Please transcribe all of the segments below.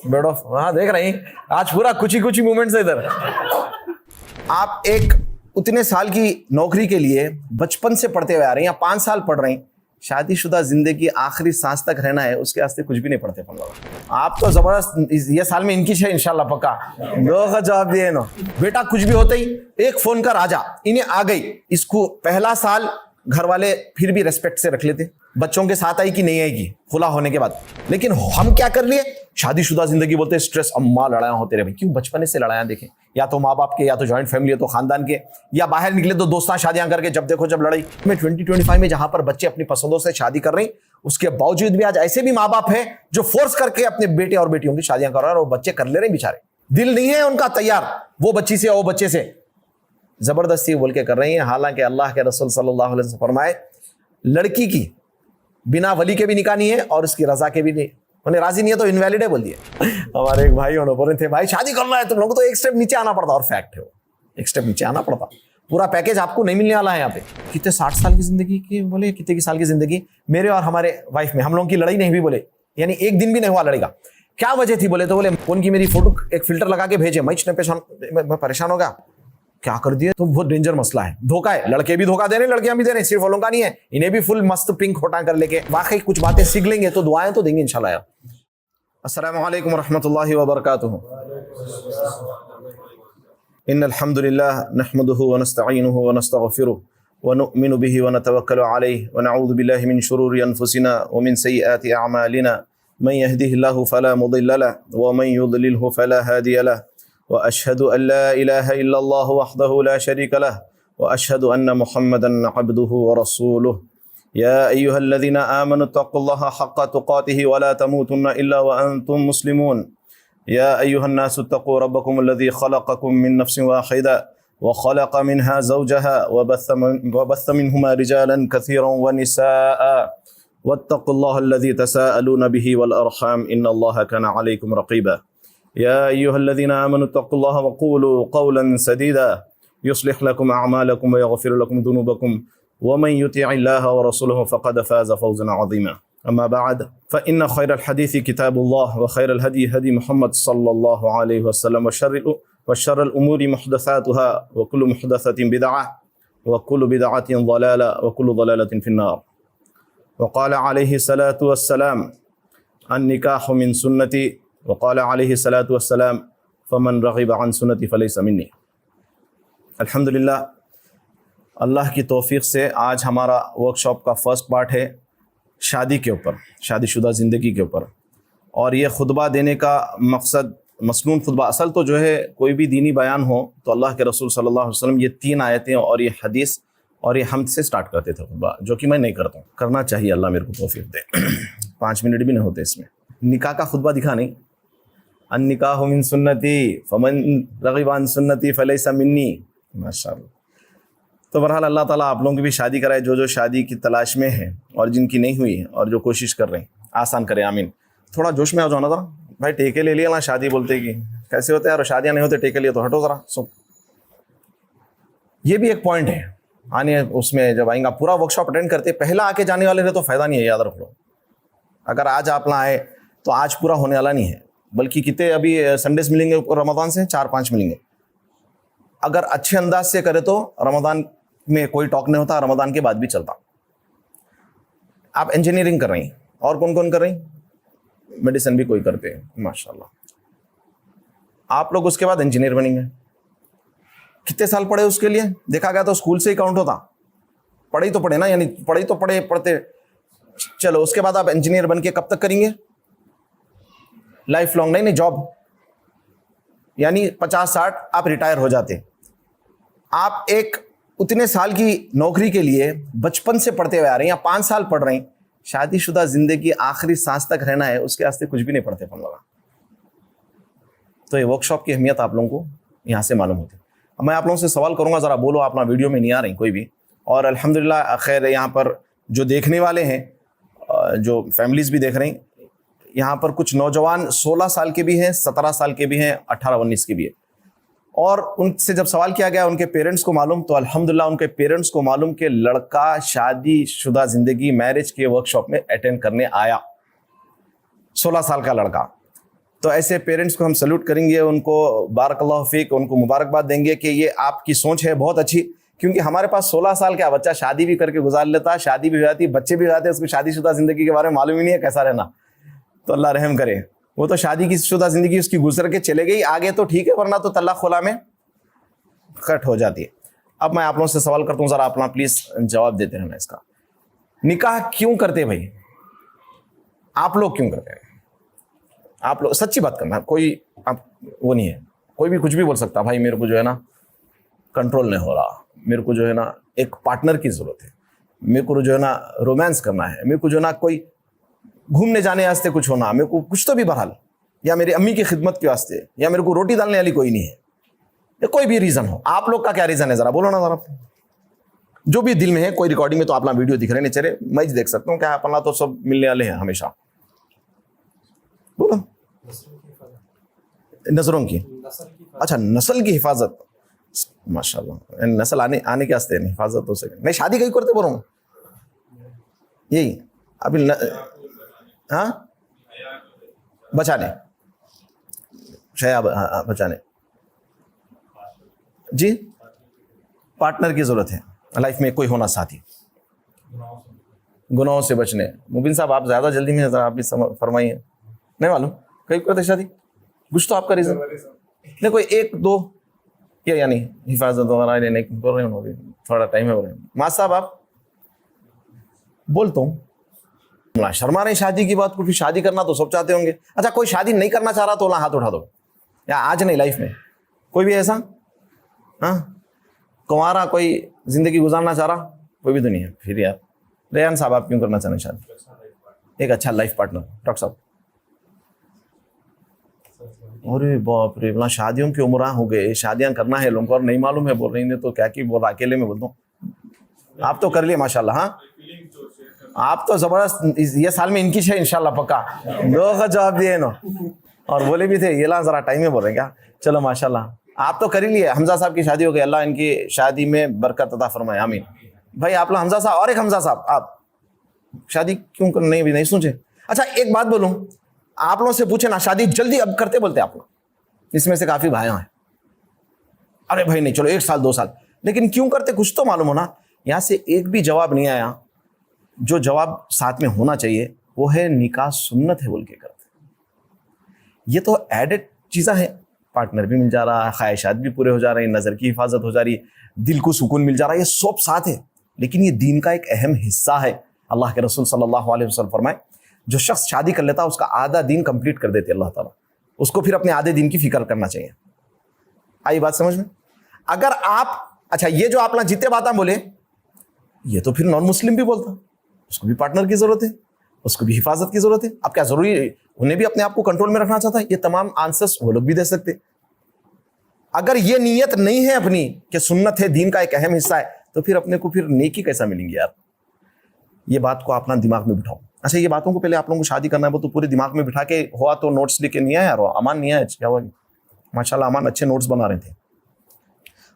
Bed of, हाँ देख रही आज पूरा कुछ ही मूवमेंट्स है इधर। आप एक उतने साल की नौकरी के लिए बचपन से पढ़ते हुए आ रहे हैं या 5 साल पढ़ रहे हैं, शादीशुदा जिंदगी आखिरी सांस तक रहना है, उसके वास्ते कुछ भी नहीं पढ़ते आप तो जबरदस्त। ये साल में इनकी है इंशाल्लाह पक्का, दो का जवाब दिए ना बेटा। कुछ भी होते ही एक फोन का राजा, इन्हें आ गई। इसको पहला साल घर वाले फिर भी रेस्पेक्ट से रख लेते, बच्चों के साथ आई कि नहीं आएगी खुला होने के बाद। लेकिन हम क्या कर लिए, शादीशुदा जिंदगी बोलते स्ट्रेस, अम्मा लड़ाइयां होते रहे। क्यों? बचपन से लड़ाइयां देखें, या तो माँ बाप के, या तो जॉइंट फैमिली है तो खानदान के, या बाहर निकले तो दोस्तां शादियां करके, जब देखो जब लड़ाई। में 2025 में जहां पर बच्चे अपनी पसंदों से शादी कर रहे हैं, उसके बावजूद भी आज ऐसे भी माँ बाप है जो फोर्स करके अपने बेटे और बेटियों की शादियां कर रहे हैं, और वो बच्चे कर ले रहे हैं बेचारे। दिल नहीं है उनका तैयार वो बच्ची से वो बच्चे से, जबरदस्ती बोल के कर रही हैं। हालांकि अल्लाह के रसूल सल्लल्लाहु अलैहि वसल्लम फरमाए, लड़की की बिना वली के भी निकाह नहीं है और उसकी रजा के भी नहीं, उन्हें राजी नहीं है तो इनवैलिड है बोल दिया। हमारे एक भाई बोल थे, भाई शादी करना है तुम लोगों को तो एक स्टेप नीचे आना पड़ता, और फैक्ट है वो, एक स्टेप नीचे आना पड़ता। पूरा पैकेज आपको नहीं मिलने वाला है यहाँ पे। कितने 60 साल की जिंदगी की बोले, कितने की साल की जिंदगी मेरे और हमारे वाइफ में, हम लोगों की लड़ाई नहीं भी बोले, यानी एक दिन भी नहीं हुआ लड़ेगा। क्या वजह थी बोले, तो बोले फोन की मेरी फोटो एक फिल्टर लगा के भेजे, मैं परेशान हो गया, क्या कर दिया। तो बहुत डेंजर मसला है, धोखा है। लड़के भी धोखा दे रहे, लड़कियां भी दे रहे, सिर्फ वालों का नहीं है, इन्हें भी फुल मस्त पिंक होटा कर लेके वाकई कुछ बातें सीख लेंगे तो दुआएं तो देंगे इंशाल्लाह। अस्सलामु अलैकुम रहमतुल्लाहि व बरकातुहू। इन्नल हम्दुलिल्लाह नहमदुहु व नस्तईनुहु व नस्तगफिरुहु व नु'मिनु बिही व नतवक्कलु अलैहि व नऊज़ु बिल्लाहि मिन शुरूरि अनफुसिना व मिन सय्यिआति अअमालिना मन यहदिहिल्लाहु फला मुदिल्ल लहु व मन युद्लिलहु फला हादिय लहु व अशहदु अल्ला इलाहा इल्लल्लाहु वहदहु ला शरीक लहु व अशहदु अन्ना मुहम्मदन अब्दुहु व रसूलुहु। या अय्युहल्लज़ीना आमनु तक़ुल्लाहा हक़्क़ तुक़ातिहि व ला तमूतुन्ना इल्ला व अंतुम मुस्लिमून। या अय्युहन्नासु तक़ू रब्बकुमुल्लज़ी ख़लक़कुम मिन नफ़्सिन वाहिदा व ख़लक़ मिनहा ज़ौजहा व बस्स मिनहुमा रिजालन कसीरन व निसाअ वत्तक़ुल्लाहल्लज़ी तसाअलून बिही वल अर्हाम इन्नल्लाहा काना अलैकुम रक़ीबा। या अय्युहल्लज़ीना आमनु तक़ुल्लाहा व क़ूलू क़ौलन सदीदा युस्लिह लकुम अअमालकुम व यग़फिर लकुम ज़ुनूबकुम व मन युतिइल्लाह व रसूलहु फ़क़द फ़ाज़ फ़ौज़न अज़ीमा। अम्मा बअद फ़इन्न ख़ैरल हदीसी किताबुल्लाह व ख़ैरल हदी हदी मुहम्मद सल्लल्लाहु अलैहि वसल्लम व शर्रल उमूरि मुहदसातुहा व कुल्लु मुहदसतिन बिदअह व कुल्लु बिदअतिन ज़लाला व कुल्लु ज़लालतिन फ़िन्नार। व क़ाल अलैहि सलातु वस्सलाम अन-निकाहु मिन सुन्नती व क़ाल अलैहि सलातु वस्सलाम फ़मन रग़िब अन सुन्नती फ़लैसा मिन्नी। अल्हम्दुलिल्लाह, अल्लाह की तौफ़ीक़ से आज हमारा वर्कशॉप का फर्स्ट पार्ट है शादी के ऊपर, शादीशुदा ज़िंदगी के ऊपर। और ये खुतबा देने का मकसद, मसनून खुतबा, असल तो जो है कोई भी दीनी बयान हो तो अल्लाह के रसूल सल्लल्लाहु अलैहि वसल्लम ये 3 आयतें और ये हदीस और ये हमद से स्टार्ट करते थे खुतबा, जो कि मैं नहीं करता हूँ। करना चाहिए, अल्लाह मेरे को तौफ़ीक़ दे। 5 मिनट भी नहीं होते इसमें। निकाह का खुतबा दिखा नहीं, अन निकाहु मिन सुन्नती फमन रग़िब अन सुन्नती फ़लैसा मिन्नी। माशाअल्लाह। तो बहरहाल अल्लाह ताला आप लोगों की भी शादी कराए, जो शादी की तलाश में है और जिनकी नहीं हुई है और जो कोशिश कर रहे हैं, आसान करे, आमीन। थोड़ा जोश में आ जाओ ना ज़रा भाई, टेके ले लिया ना शादी बोलते कि कैसे होते हैं यार, शादियाँ नहीं होते टेके लिए तो हटो ज़रा। सो ये भी एक पॉइंट है, आने उसमें जब आएंगे पूरा वर्कशॉप अटेंड करते, पहला आके जाने वाले ने तो फ़ायदा नहीं है, याद रख लो। अगर आज आप ना आए तो आज पूरा होने वाला नहीं है, बल्कि कितने अभी संडेस मिलेंगे रमज़ान से, 4-5 मिलेंगे। अगर अच्छे अंदाज से करे तो रमज़ान में कोई टॉक नहीं होता, रमज़ान के बाद भी चलता। आप इंजीनियरिंग कर रही हैं, और कौन कौन कर रही हैं? मेडिसिन भी कोई करते हैं, माशाल्लाह। आप लोग उसके बाद इंजीनियर बनेंगे। कितने साल पढ़े उसके लिए? देखा गया तो स्कूल से ही काउंट होता, पढ़े ही तो पढ़े ना, यानी पढ़े तो पढ़ते चलो। उसके बाद आप इंजीनियर बन के कब तक करेंगे? लाइफ लॉन्ग नहीं, जॉब, यानी 50-60 आप रिटायर हो जाते। आप एक उतने साल की नौकरी के लिए बचपन से पढ़ते हुए आ रहे हैं या 5 साल पढ़ रहे हैं, शादीशुदा जिंदगी आखिरी सांस तक रहना है, उसके वास्ते कुछ भी नहीं पढ़ते अपन लोग। तो ये वर्कशॉप की अहमियत आप लोगों को यहाँ से मालूम होती है। अब मैं आप लोगों से सवाल करूँगा, ज़रा बोलो, अपना वीडियो में नहीं आ रही कोई भी। और अल्हम्दुलिल्लाह खैर यहाँ पर जो देखने वाले हैं, जो फैमिलीज़ भी देख रहे हैं, यहाँ पर कुछ नौजवान 16 साल के भी हैं, 17 साल के भी हैं, 18-19 के भी है। और उनसे जब सवाल किया गया उनके पेरेंट्स को मालूम, तो अल्हम्दुलिल्लाह उनके पेरेंट्स को मालूम कि लड़का शादीशुदा जिंदगी मैरिज के वर्कशॉप में अटेंड करने आया, 16 साल का लड़का। तो ऐसे पेरेंट्स को हम सल्यूट करेंगे, उनको बारकल्लाहु फीक, उनको मुबारकबाद देंगे कि ये आपकी सोच है बहुत अच्छी। क्योंकि हमारे पास 16 साल का बच्चा शादी भी करके गुजार लेता है, शादी भी हो जाती है, बच्चे भी हो जाते हैं, उसको शादीशुदा जिंदगी के बारे में मालूम ही नहीं है कैसा रहना। तो अल्लाह रहम करे, वो तो शादी की शुदा जिंदगी उसकी गुजर के चले गई, आगे तो ठीक है, वरना तो तलाक खुला में कट हो जाती है। अब मैं आप लोगों से सवाल करता हूँ, जरा अपना प्लीज जवाब देते रहना इसका। निकाह क्यों करते भाई? आप लोग क्यों करते हैं? आप लोग सच्ची बात करना, कोई आप वो नहीं है, कोई भी कुछ भी बोल सकता भाई मेरे को जो है ना कंट्रोल नहीं हो रहा, मेरे को जो है ना एक पार्टनर की जरूरत है, मेरे को जो है ना रोमांस करना है, मेरे को जो है ना कोई घूमने जाने वास्ते कुछ होना, मेरे को कुछ तो भी बहरहाल, या मेरी अम्मी की खिदमत के वास्ते, या मेरे को रोटी डालने वाली कोई नहीं है, या कोई भी रीजन हो। आप लोग का क्या रीजन है जरा बोलो ना, जरा जो भी दिल में है। कोई रिकॉर्डिंग में तो अपना वीडियो दिख रहे नहीं, चले मैं देख सकता हूँ, क्या अपना तो सब मिलने वाले हैं हमेशा। बोलो। नजरों की, अच्छा नस्ल की हिफाजत, माशाल्लाह, नस्ल आने के वास्ते हिफाजत हो सके। नहीं शादी कहीं करते बोलो यही अभी हाँ बचाने, बचाने जी, पार्टनर की जरूरत है लाइफ में, कोई होना साथी, गुनाहों से बचने। मुबिन साहब आप ज्यादा जल्दी में, आप भी फरमाइए। नहीं मालूम कहीं करते शादी, कुछ तो आपका रीजन नहीं, कोई एक दो या यानी हिफाजत वगैरह नहीं बोल रहे हो, थोड़ा टाइम है बोल रहे हैं। माँ साहब आप बोलता हूँ शर्मा रहे शादी की बात को, फिर शादी करना तो सब चाहते होंगे। अच्छा कोई शादी नहीं करना चाह रहा तो हाथ उठा दो, या आज नहीं लाइफ में कोई भी ऐसा, हाँ कुंवारा कोई जिंदगी गुजारना चाह रहा, कोई भी तो नहीं है। फिर यार रेहान साहब आप क्यों करना चाह रहे शादी? एक अच्छा लाइफ पार्टनर। डॉक्टर साहब अरे बाप रे, बोला शादियों की उम्र हो गए, शादियां करना है लोगों को और नहीं मालूम है बोल रही है, तो क्या की बोल रहा, अकेले में बोल दो। आप तो कर लिए माशाल्लाह, हाँ आप तो जबरदस्त, ये साल में इनकी है इंशाल्लाह पक्का, दो का जवाब दिए ना, और बोले भी थे ये ला जरा टाइम में बोल रहे क्या। चलो माशाल्लाह आप तो कर ही लिए। हमजा साहब की शादी हो गई, अल्लाह इनकी शादी में बरकत अता फरमाए, आमीन। भाई आप लोग हमजा साहब और एक हमजा साहब, आप शादी क्यों कर नहीं भी नहीं सोचे? अच्छा एक बात बोलूं, आप लोगों से पूछे ना शादी जल्दी अब करते बोलते आप लोग, इसमें से काफी भाइयां हैं, अरे भाई नहीं चलो 1 साल 2 साल, लेकिन क्यों करते कुछ तो मालूम होना। यहां से एक भी जवाब नहीं आया, जो जवाब साथ में होना चाहिए वो है निकाह सुन्नत है बोल के करते। ये तो एडेड चीज़ें हैं, पार्टनर भी मिल जा रहा है, ख्वाहिशात भी पूरे हो जा रहे हैं, नज़र की हिफाजत हो जा रही है, दिल को सुकून मिल जा रहा है, ये सब साथ है। लेकिन ये दीन का एक अहम हिस्सा है। अल्लाह के रसूल सल्लल्लाहु अलैहि वसल्लम फरमाए, जो शख्स शादी कर लेता है उसका आधा दीन कंप्लीट कर देते अल्लाह ताला, उसको फिर अपने आधे दीन की फिक्र करना चाहिए। आई बात समझ में? अगर आप, अच्छा ये जो आप ना जितने बातें बोले, ये तो फिर नॉन मुस्लिम भी बोलता, उसको भी पार्टनर की जरूरत है, उसको भी हिफाजत की जरूरत है। अब क्या जरूरी है उन्हें भी अपने आप को कंट्रोल में रखना चाहता है? ये तमाम आंसर्स वो लोग भी दे सकते। अगर ये नीयत नहीं है अपनी कि सुन्नत है, दीन का एक अहम हिस्सा है, तो फिर अपने को फिर नेकी कैसा मिलेंगी यार? ये बात को अपना दिमाग में बिठाओ। अच्छा ये बातों को पहले आप लोगों को शादी करना है वो तो पूरे दिमाग में बिठा के, हुआ तो नोट्स लेके नहीं आया यार, अमान नहीं आया, क्या हुआ? माशाल्लाह अमान अच्छे नोट्स बना रहे थे।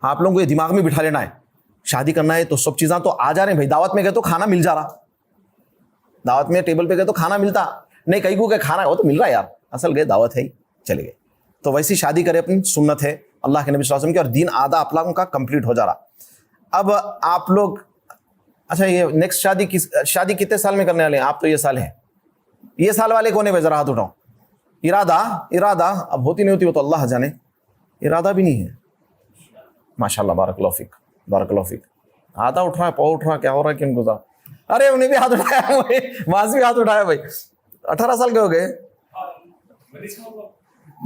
आप लोगों को ये दिमाग में बिठा लेना है, शादी करना है तो सब चीज़ें तो आ जा रहे हैं भाई। दावत में गए तो खाना मिल जा रहा, दावत में टेबल पे गए तो खाना मिलता नहीं, कहीं को खाना है वो तो मिल रहा है यार, असल गए दावत है ही चले गए। तो वैसी शादी करे अपनी, सुन्नत है अल्लाह के नबी सल्लल्लाहु अलैहि वसल्लम की, और दीन आधा आप लोगों का कंप्लीट हो जा रहा। अब आप लोग, अच्छा ये नेक्स्ट शादी कितने साल में करने वाले हैं? आप तो ये साल है, ये साल वाले कौन है? जरा हाथ उठाओ। इरादा अब होती नहीं होती वो तो अल्लाह जाने, इरादा भी नहीं है। माशाल्लाह बारकल्लाहु फीक, बारकल्लाहु फीक। आधा उठ रहा है, पाँव उठ रहा है, क्या हो रहा है किन गुजार? अरे उन्हें भी हाथ उठाया, वहां भी हाथ उठाया भाई। 18 साल के हो गए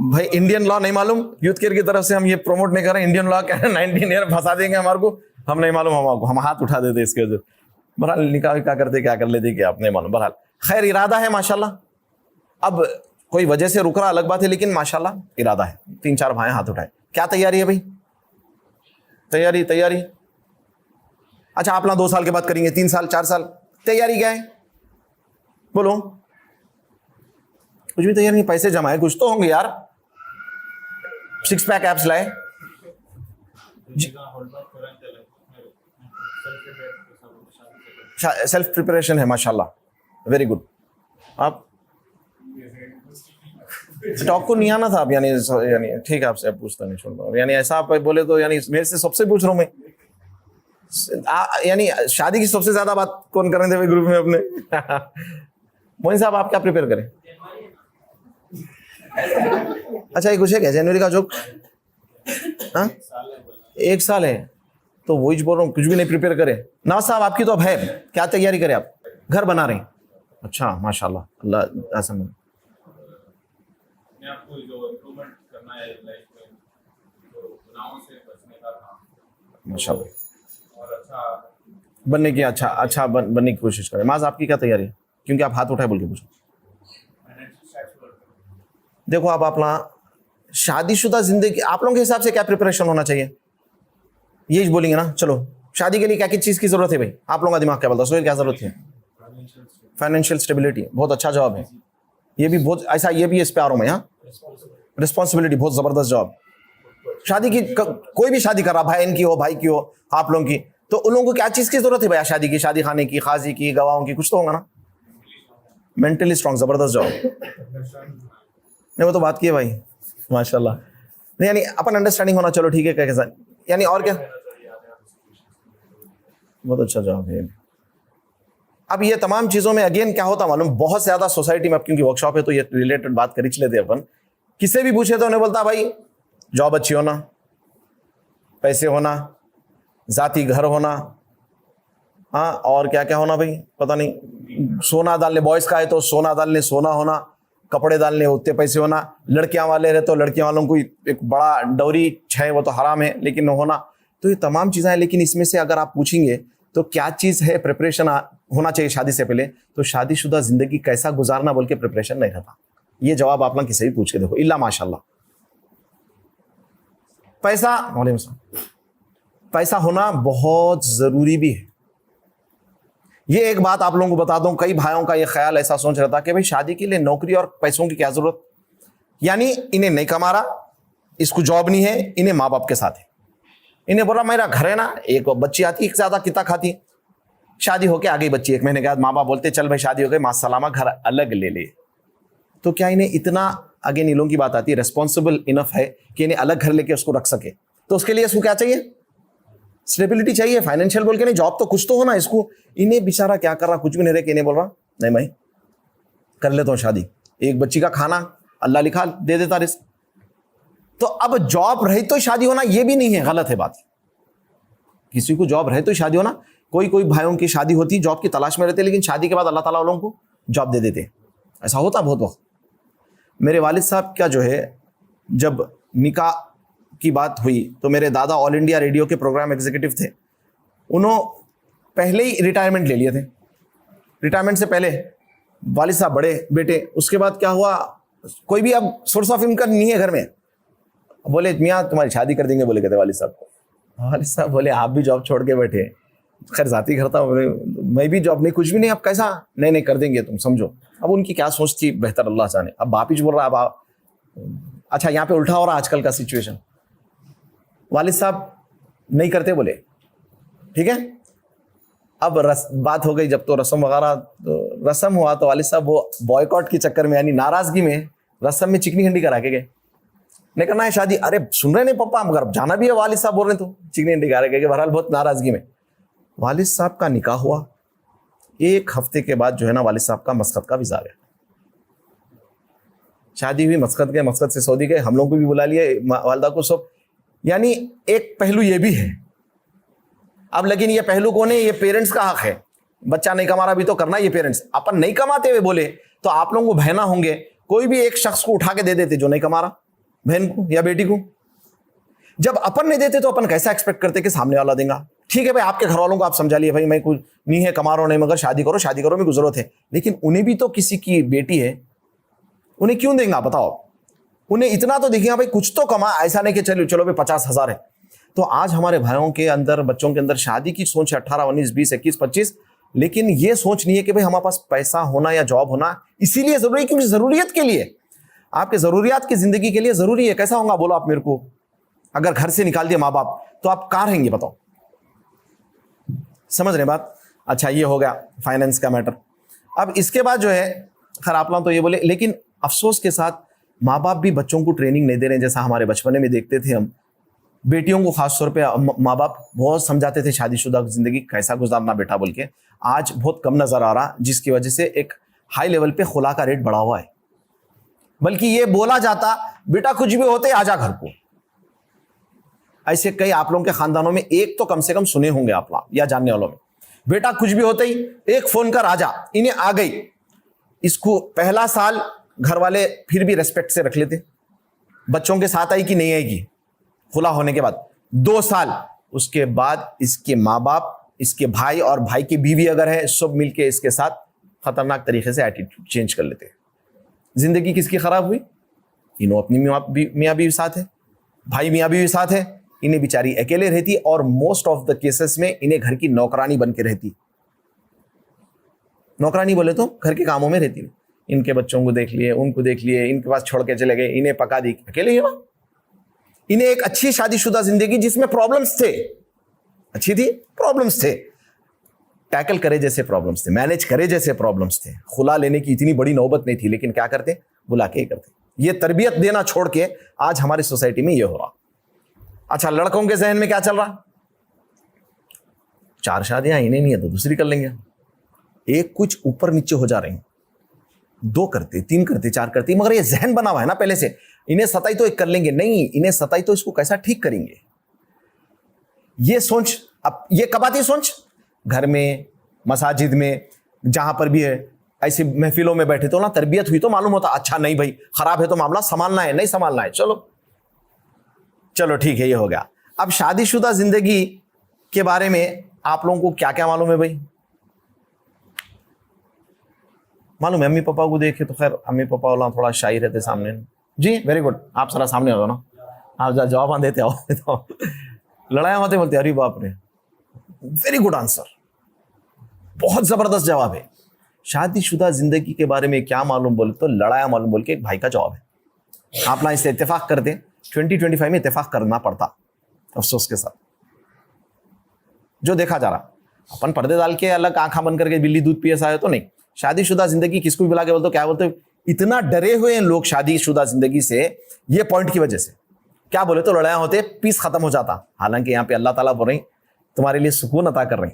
भाई। इंडियन लॉ नहीं मालूम, यूथ केयर की तरफ से हम ये प्रमोट नहीं कर रहे, इंडियन लॉ क्या है 19 ईयर फंसा देंगे हमारे को, हम नहीं मालूम, हम हाथ उठा देते इसके वजह। बहरहाल निकाह क्या करते, क्या कर लेते, क्या आप नहीं मालूम। बहरहाल खैर इरादा है माशाल्लाह। अब कोई वजह से रुक रहा अलग बात है, लेकिन माशाल्लाह इरादा है। 3-4 भाई हाथ उठाए। क्या तैयारी है भाई? तैयारी। अच्छा आप ना 2 साल के बाद करेंगे, 3 साल 4 साल, तैयारी क्या है बोलो? कुछ भी तैयारी नहीं, पैसे जमाए कुछ तो होंगे यार। 6 पैक एप्स लाए, सेल्फ प्रिपरेशन है माशाल्लाह, वेरी गुड। आप टॉक को नहीं आना था आप, यानी ठीक है, आपसे पूछता नहीं छोड़ता हूँ, यानी ऐसा आप बोले तो यानी मेरे से सबसे पूछ रहा हूँ मैं। यानी शादी की सबसे ज्यादा बात कौन कर रहे थे भाई ग्रुप में अपने? मोइन साहब आप क्या प्रिपेयर करें? अच्छा ये कुछ है क्या जनवरी का जोक? हाँ 1 साल है तो वही बोल रहा हूँ, कुछ भी नहीं प्रिपेयर करे। नवाज साहब आपकी तो अब है, क्या तैयारी करें आप? घर बना रहे हैं? अच्छा माशाल्लाह, अल्लाह आसान। आपको जो इम्प्रूवमेंट करना है लाइफ में, तो गुनाहों से बचने का काम माशाल्लाह और अच्छा बनने की, अच्छा बनने की कोशिश करें। माज आपकी क्या तैयारी है? क्योंकि आप हाथ उठाए बोल के पूछो। देखो आप अपना शादीशुदा जिंदगी, आप लोगों के हिसाब से क्या प्रिपरेशन होना चाहिए? यही बोलेंगे ना, चलो शादी के लिए क्या किस चीज की जरूरत है भाई? आप लोगों का दिमाग क्या बोलता है? सोहेल क्या जरूरत है? फाइनेंशियल स्टेबिलिटी, बहुत अच्छा जवाब है ये भी, बहुत ऐसा, ये भी इस पे आ रहा हूं मैं। यहाँ रिस्पॉन्सिबिलिटी, बहुत जबरदस्त जवाब। शादी की कोई भी शादी कर रहा, बहन की हो, भाई की हो, आप लोगों की, तो उन लोगों को क्या चीज की जरूरत है भैया? शादी की, शादी खाने की, खाजी की, गवाहों की, कुछ तो होगा ना। मेंटली स्ट्रांग, जबरदस्त जवाब। नहीं वो तो बात की है भाई, माशाल्लाह। नहीं यानी अपन अंडरस्टैंडिंग होना, चलो ठीक है, कैसा यानी, और क्या? बहुत अच्छा जवाब है। अब ये तमाम चीजों में अगेन क्या होता मालूम, बहुत ज्यादा सोसाइटी में, अब क्योंकि वर्कशॉप है तो ये रिलेटेड बात कर ही लेते अपन। किससे भी पूछे तो उन्हें बोलता भाई जॉब अच्छी होना, पैसे होना, जाती घर होना, हाँ और क्या क्या होना भाई पता नहीं, सोना डालने, बॉयज का है तो सोना डालने सोना होना, कपड़े डालने उतने पैसे होना, लड़कियां वाले रहे तो लड़कियां वालों को एक बड़ा डौरी है, वो तो हराम है लेकिन होना। तो ये तमाम चीजें हैं, लेकिन इसमें से अगर आप पूछेंगे तो क्या चीज है प्रिपरेशन होना चाहिए शादी से पहले, तो शादीशुदा जिंदगी कैसा गुजारना बोल के प्रिपरेशन नहीं रहता। ये जवाब आप लोग किसी भी पूछ के देखो, इल्ला माशाल्लाह। पैसा होना बहुत जरूरी भी है। ये एक बात आप लोगों को बता दूं, कई भाइयों का ये ख्याल ऐसा सोच रहा था कि भाई शादी के लिए नौकरी और पैसों की क्या जरूरत, यानी इन्हें नहीं कमा रहा, इसको जॉब नहीं है, इन्हें माँ बाप के साथ है, इन्हें बोला मेरा घर है ना, एक बच्ची आती, एक ज्यादा कितना खाती, शादी होके आ गई बच्ची, 1 महीने के बाद माँ बाप बोलते चल भाई शादी हो गई, मासलामा घर अलग ले ले। तो क्या इन्हें इतना, आगे नीलों की बात आती है, रेस्पॉन्सिबल इनफ है कि इन्हें अलग घर लेके उसको रख सके? तो उसके लिए इसको क्या चाहिए? स्टेबिलिटी चाहिए, फाइनेंशियल बोल के नहीं, जॉब तो कुछ तो होना इसको। इन्हें बेचारा क्या कर रहा, कुछ भी नहीं रहे कि इन्हें बोल रहा नहीं भाई कर लेता हूँ शादी, एक बच्ची का खाना अल्लाह लिखा दे देता रिस्क। तो अब जॉब रही तो शादी होना ये भी नहीं है, गलत है बात। किसी को जॉब रहे तो शादी होना, कोई भाइयों की शादी होती, जॉब की तलाश में रहते, लेकिन शादी के बाद अल्लाह ताला उन लोगों को जॉब दे देते, ऐसा होता बहुत वक्त। मेरे वालिद साहब क्या जो है, जब निकाह की बात हुई तो मेरे दादा ऑल इंडिया रेडियो के प्रोग्राम एग्जीक्यूटिव थे, उन्होंने पहले ही रिटायरमेंट ले लिए थे। रिटायरमेंट से पहले वालिद साहब बड़े बेटे, उसके बाद क्या हुआ, कोई भी अब सोर्स ऑफ इनकम नहीं है घर में, बोले मियाँ तुम्हारी शादी कर देंगे, बोले कहते वालिद साहब को। वालिद साहब बोले आप भी जॉब छोड़ के बैठे, खैर जाती करता हूँ मैं भी जॉब, नहीं कुछ भी नहीं, अब कैसा, नहीं कर देंगे तुम समझो। अब उनकी क्या सोच थी बेहतर अल्लाह जाने। अब बाप ही बोल रहा, अब अच्छा यहाँ पे उल्टा हो रहा आजकल का सिचुएशन। वालिद साहब नहीं करते बोले ठीक है। अब बात हो गई जब तो रस्म वगैरह, तो रस्म हुआ तो वालिद साहब वो बॉयकॉट के चक्कर में, यानी नाराजगी में, रस्म में चिकनी हंडी करा के गए, नहीं करना है शादी। अरे सुन रहे नहीं पापा, हम घर जाना भी है, वालिद साहब बोल रहे तो चिकनी हंडी करा के गए, बहरहाल बहुत नाराजगी में। वालिद साहब का निकाह हुआ, 1 हफ्ते के बाद जो है ना वालिद साहब का मस्कत का वीजा गया, शादी हुई, मस्कत गए, मस्कत से सऊदी गए, हम लोग को भी बुला लिए, वालदा को सब। यानी एक पहलू ये भी है। अब लेकिन ये पहलू कौन है? ये पेरेंट्स का हक है। बच्चा नहीं कमा रहा भी तो करना ये पेरेंट्स। अपन नहीं कमाते हुए बोले तो आप लोगों को बहना होंगे, कोई भी एक शख्स को उठा के दे देते जो नहीं कमा रहा, बहन को या बेटी को। जब अपन नहीं देते तो अपन कैसा एक्सपेक्ट करते कि सामने वाला देगा? ठीक है भाई, आपके घर वालों को आप समझा लिए भाई मैं कुछ नहीं है, कमा रहा हूं नहीं, मगर शादी करो मेरी जरूरत है, लेकिन उन्हें भी तो किसी की बेटी है, उन्हें क्यों देंगे बताओ? उन्हें इतना तो देखिए भाई कुछ तो कमा, ऐसा नहीं कि चलो भाई 50,000 है। तो आज हमारे भाइयों के अंदर, बच्चों के अंदर शादी की सोच है 18, 19, 20, 21, 25, लेकिन ये सोच नहीं है कि भाई हमारे पास पैसा होना या जॉब होना इसीलिए जरूरी है क्योंकि जरूरियत के लिए, आपके जरूरियात की जिंदगी के लिए जरूरी है। कैसा होगा बोलो आप मेरे को? अगर घर से निकाल दिया माँ बाप तो आप कहाँ रहेंगे बताओ? समझ रहे बात? अच्छा ये हो गया फाइनेंस का मैटर। अब इसके बाद जो है, खैर आप लोग तो ये बोले, लेकिन अफसोस के साथ माँ बाप भी बच्चों को ट्रेनिंग नहीं दे रहे हैं, जैसा हमारे बचपने में देखते थे हम। बेटियों को खास तौर पे माँ बाप बहुत समझाते थे शादीशुदा जिंदगी कैसा गुजारना बेटा बोल के। आज बहुत कम नजर आ रहा, जिसकी वजह से एक हाई लेवल पे खुला का रेट बढ़ा हुआ है। बल्कि ये बोला जाता बेटा कुछ भी होते आजा घर को। ऐसे कई आप लोगों के खानदानों में एक तो कम से कम सुने होंगे आप लोग या जानने वालों में, बेटा कुछ भी होते ही एक फोन कर आजा, इन्हें आ गई। इसको पहला साल घर वाले फिर भी रेस्पेक्ट से रख लेते, बच्चों के साथ आई कि नहीं आएगी खुला होने के बाद। 2 साल उसके बाद इसके माँ बाप, इसके भाई और भाई की बीवी अगर है, सब मिलके इसके साथ खतरनाक तरीके से एटीट्यूड चेंज कर लेते हैं। जिंदगी किसकी खराब हुई? इन्हों अपनी मियाँ बीवी साथ है, भाई मियाँ बीवी साथ है, इन्हें बेचारी अकेले रहती और मोस्ट ऑफ द केसेस में इन्हें घर की नौकरानी बन के रहती। नौकरानी बोले तो घर के कामों में रहती। इनके बच्चों को देख लिए, उनको देख लिए, इनके पास छोड़ के चले गए, इन्हें पका दी, अकेले ही। इन्हें एक अच्छी शादीशुदा जिंदगी जिसमें प्रॉब्लम्स थे, अच्छी थी, प्रॉब्लम्स थे, टैकल करे जैसे प्रॉब्लम्स थे, मैनेज करे जैसे प्रॉब्लम्स थे। खुला लेने की इतनी बड़ी नौबत नहीं थी, लेकिन क्या करते, बुला के ही करते। ये तरबियत देना छोड़ के आज हमारी सोसाइटी में ये हो रहा। अच्छा, लड़कों के जहन में क्या चल रहा? 4 शादियां इन्हें नहीं है तो दूसरी कर लेंगे। एक कुछ ऊपर नीचे हो जा रही, 2 करते, 3 करते, 4 करते, मगर ये जहन बना हुआ है ना पहले से, इन्हें सताई तो एक कर लेंगे, नहीं इन्हें सताई तो इसको कैसा ठीक करेंगे, ये सोच। अब ये कब आती सोच? घर में, मसाजिद में, जहां पर भी है, ऐसी महफिलों में बैठे तो ना तरबियत हुई तो मालूम होता, अच्छा नहीं भाई खराब है तो मामला संभालना है, नहीं संभालना है, चलो चलो ठीक है, ये हो गया। अब शादीशुदा जिंदगी के बारे में आप लोगों को क्या क्या मालूम है भाई? मालूम है, अम्मी पापा को देखे तो खैर अम्मी पापा वाला थोड़ा शाही रहते सामने। जी वेरी गुड, आप सारा सामने हो ना, आप जवाब देते आओ। लड़ाया मत बोलते, अरे बाप रे, वेरी गुड आंसर, बहुत जबरदस्त जवाब है। शादीशुदा जिंदगी के बारे में क्या मालूम बोले तो लड़ाया मालूम बोल के एक भाई का जवाब है। आप ना इससे इत्तेफाक करते, 2025 में इत्तेफाक करना पड़ता अफसोस के साथ। जो देखा जा रहा, अपन पर्दे डाल के अलग आंखा बंद करके बिल्ली दूध पिए आए तो नहीं। शादीशुदा जिंदगी किसको भी बुला के बोलते, क्या बोलते, इतना डरे हुए हैं लोग शादीशुदा जिंदगी से, ये पॉइंट की वजह से। क्या बोले तो लड़ाया होते, पीस खत्म हो जाता। हालांकि यहाँ पे अल्लाह ताला बोल रही तुम्हारे लिए सुकून अता कर रही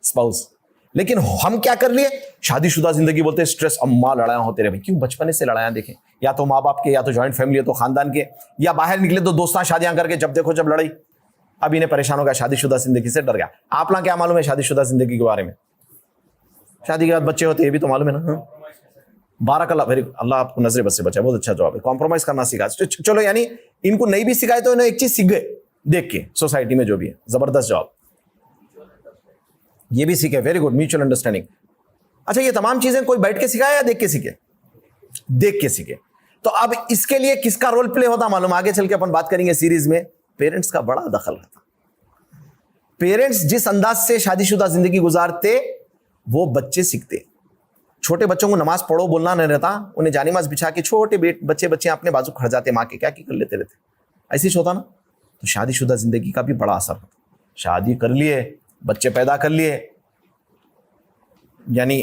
स्पाउस, लेकिन हम क्या कर लिए, शादीशुदा जिंदगी बोलते स्ट्रेस, अम्मा लड़ाया होते रहे। क्यों? बचपने से लड़ाया देखें, या तो माँ बाप के, या तो जॉइंट फैमिली है तो खानदान के, या बाहर निकले तो दोस्तां शादियां करके, जब देखो जब लड़ाई। अब इन्हें परेशान हो गया, शादीशुदा जिंदगी से डर गया। आप लोग क्या मालूम है शादीशुदा जिंदगी के बारे में? शादी के बाद बच्चे होते, ये भी तो मालूम है ना। बारकल्लाह, वेरी अल्लाह आपको नजरे बस से बचाए, बहुत अच्छा जवाब है। कॉम्प्रोमाइज करना सीखा, चलो यानी इनको नहीं भी सिखाए तो इन्हें एक चीज सीख गए देख के, सोसाइटी में जो भी है। जबरदस्त जवाब, ये भी सीखे, वेरी गुड, म्यूचुअल अंडरस्टैंडिंग। अच्छा, ये तमाम चीजें कोई बैठ के सिखाया या देख के सीखे? देख के सीखे। तो अब इसके लिए किसका रोल प्ले होता मालूम? आगे चल के अपन बात करेंगे सीरीज में, पेरेंट्स का बड़ा दखल रहता। पेरेंट्स जिस अंदाज से शादीशुदा जिंदगी गुजारते वो बच्चे सीखते। छोटे बच्चों को नमाज पढ़ो बोलना नहीं रहता, उन्हें जानिमाज बिछा के छोटे बच्चे अपने बाजू खड़ जाते, माँ के क्या कर लेते रहते, ऐसे ही होता ना। तो शादीशुदा जिंदगी का भी बड़ा असर होता। शादी कर लिए, बच्चे पैदा कर लिए, यानी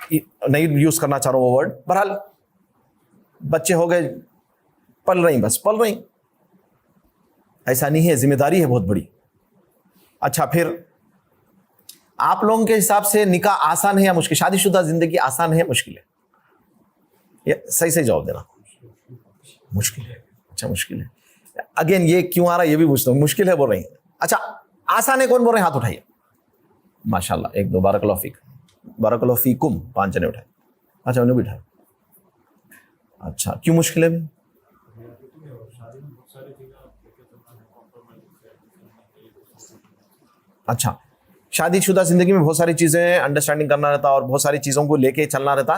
नहीं यूज करना चाह रहा हूं वो वर्ड, बहरहाल बच्चे हो गए, पल रही, बस पल रही, ऐसा नहीं है, जिम्मेदारी है बहुत बड़ी। अच्छा, फिर आप लोगों के हिसाब से निकाह आसान है या मुश्किल? शादीशुदा जिंदगी आसान है मुश्किल है? ये सही सही जवाब देना। मुश्किल है। अच्छा, मुश्किल है। अगेन ये क्यों आ रहा है ये भी पूछता हूँ, मुश्किल है बोल रही है। अच्छा, आसान है कौन बोल रहे हैं? हाथ उठाइए। माशाल्लाह, 1 2, बारकल्लाहु फीक, बारकल्लाहु फीकुम, 5 जने उठाए। अच्छा, उन्हें भी उठाए। अच्छा, क्यों मुश्किल है? अच्छा, शादीशुदा जिंदगी में बहुत सारी चीजें अंडरस्टैंडिंग करना रहता और बहुत सारी चीजों को लेके चलना रहता,